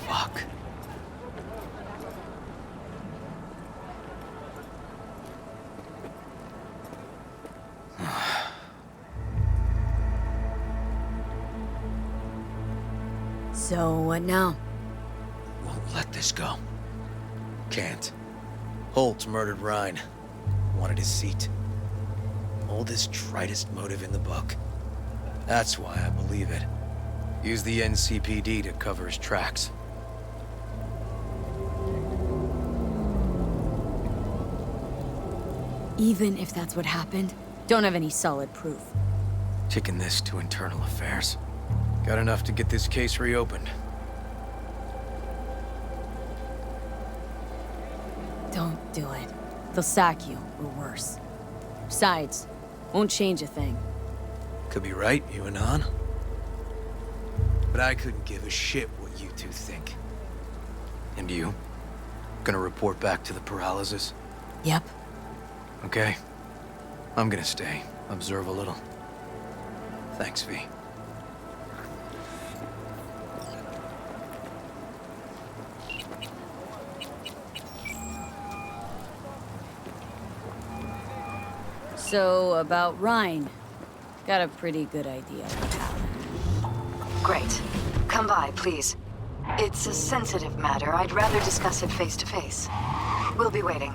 Fuck. So, what now? Won't let this go. Can't. Holt murdered Ryan. Wanted his seat. Oldest, tritest motive in the book. That's why I believe it. Use the NCPD to cover his tracks. Even if that's what happened, don't have any solid proof. Kicking this to internal affairs. Got enough to get this case reopened. Don't do it. They'll sack you, or worse. Besides, won't change a thing. Could be right, you and An. But I couldn't give a shit what you two think. And you? Gonna report back to the paralysis? Yep. Okay. I'm gonna stay. Observe a little. Thanks, V. So, about Ryan. Got a pretty good idea of what happened. Great. Come by, please. It's a sensitive matter. I'd rather discuss it face to face. We'll be waiting.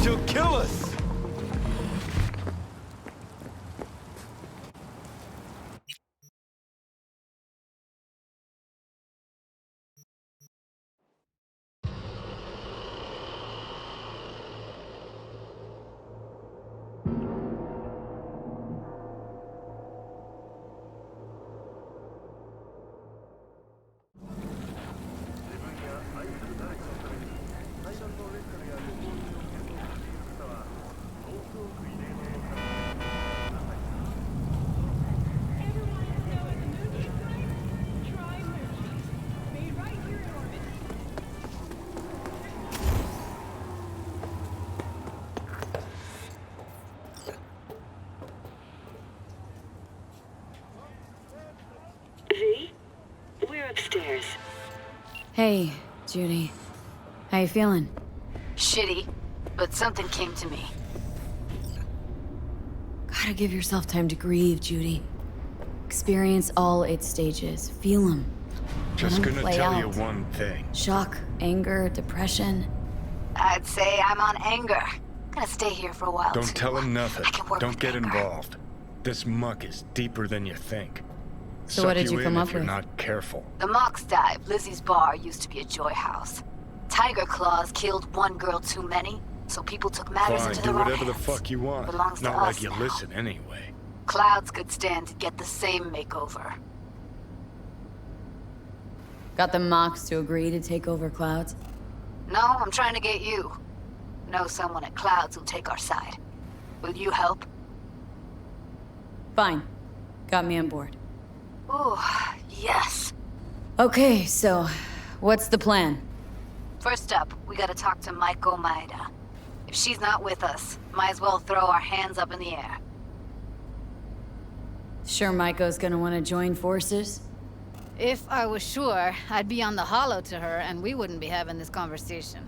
She'll kill us! V? We're upstairs. Hey, Judy. How you feeling? Shitty, but something came to me. Gotta give yourself time to grieve, Judy. Experience all its stages. Feel them. Just gonna tell you one thing. Shock, anger, depression. I'd say I'm on anger. Gonna stay here for a while. Don't tell him nothing. work Don't with get anger. involved. This muck is deeper than you think. So what did you in come if up you're with? not careful. The Mox Dive, Lizzie's bar, used to be a joy house. Tiger Claws killed one girl too many, so people took matters Fine, into do their own whatever the hands. fuck you want. Belongs to Not us like you now. listen anyway. Clouds could stand to get the same makeover. Got the Mox to agree to take over Clouds? No, I'm trying to get you. Know someone at Clouds who'll take our side. Will you help? Fine. Got me on board. Ooh, yes. Okay, so what's the plan? First up, we gotta talk to Maiko Maeda. If she's not with us, might as well throw our hands up in the air. Sure Maiko's gonna want to join forces? If I was sure, I'd be on the hollow to her and we wouldn't be having this conversation.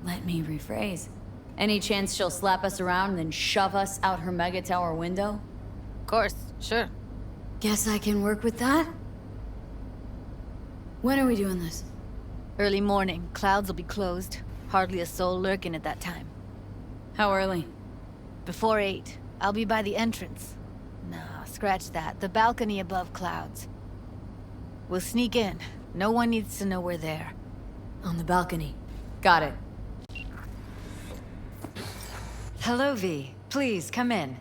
Let me rephrase. Any chance she'll slap us around and then shove us out her mega tower window? Of course, sure. Guess I can work with that? When are we doing this? Early morning, Clouds will be closed. Hardly a soul lurking at that time. How early? Before 8. I'll be by the entrance. Nah, scratch that. The balcony above Clouds. We'll sneak in. No one needs to know we're there. On the balcony. Got it. Hello, V. Please, come in.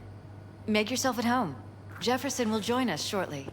Make yourself at home. Jefferson will join us shortly.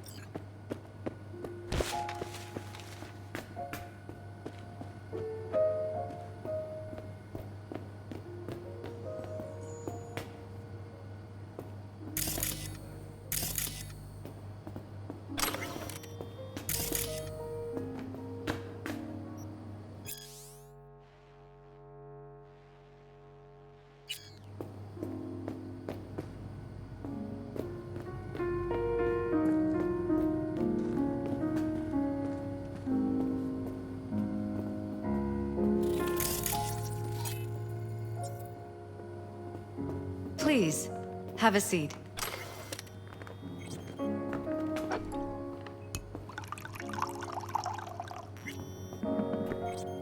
Please, have a seat.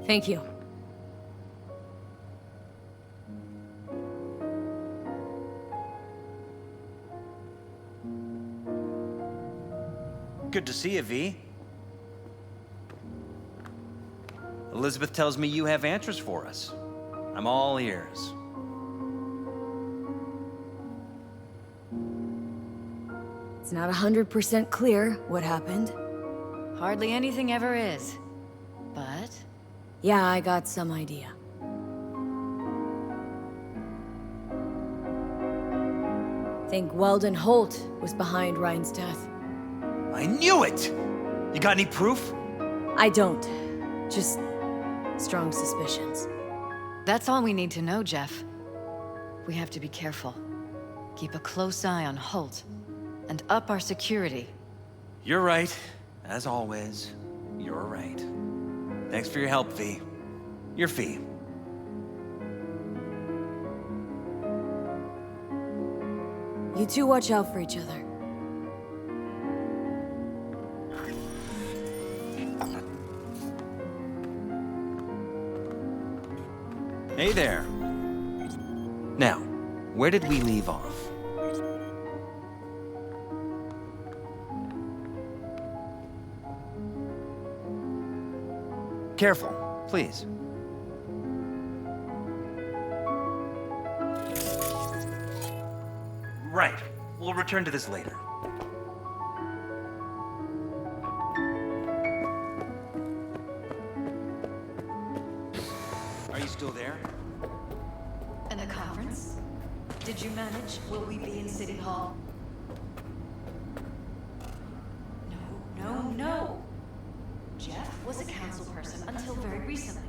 Thank you. Good to see you, V. Elizabeth tells me you have answers for us. I'm all ears. It's not 100% clear what happened. Hardly anything ever is. But... Yeah, I got some idea. Think Weldon Holt was behind Ryan's death. I knew it! You got any proof? I don't. Just strong suspicions. That's all we need to know, Jeff. We have to be careful. Keep a close eye on Holt. And up our security. You're right. As always, you're right. Thanks for your help, V. Your fee. You two watch out for each other. Hey there. Now, where did we leave off? Careful, please. Right. We'll return to this later. Are you still there? And the conference? Did you manage? Will we be in City Hall? No. Jeff was a council person until very recently.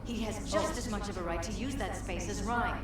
He has just as much of a right to use that space as Ryan.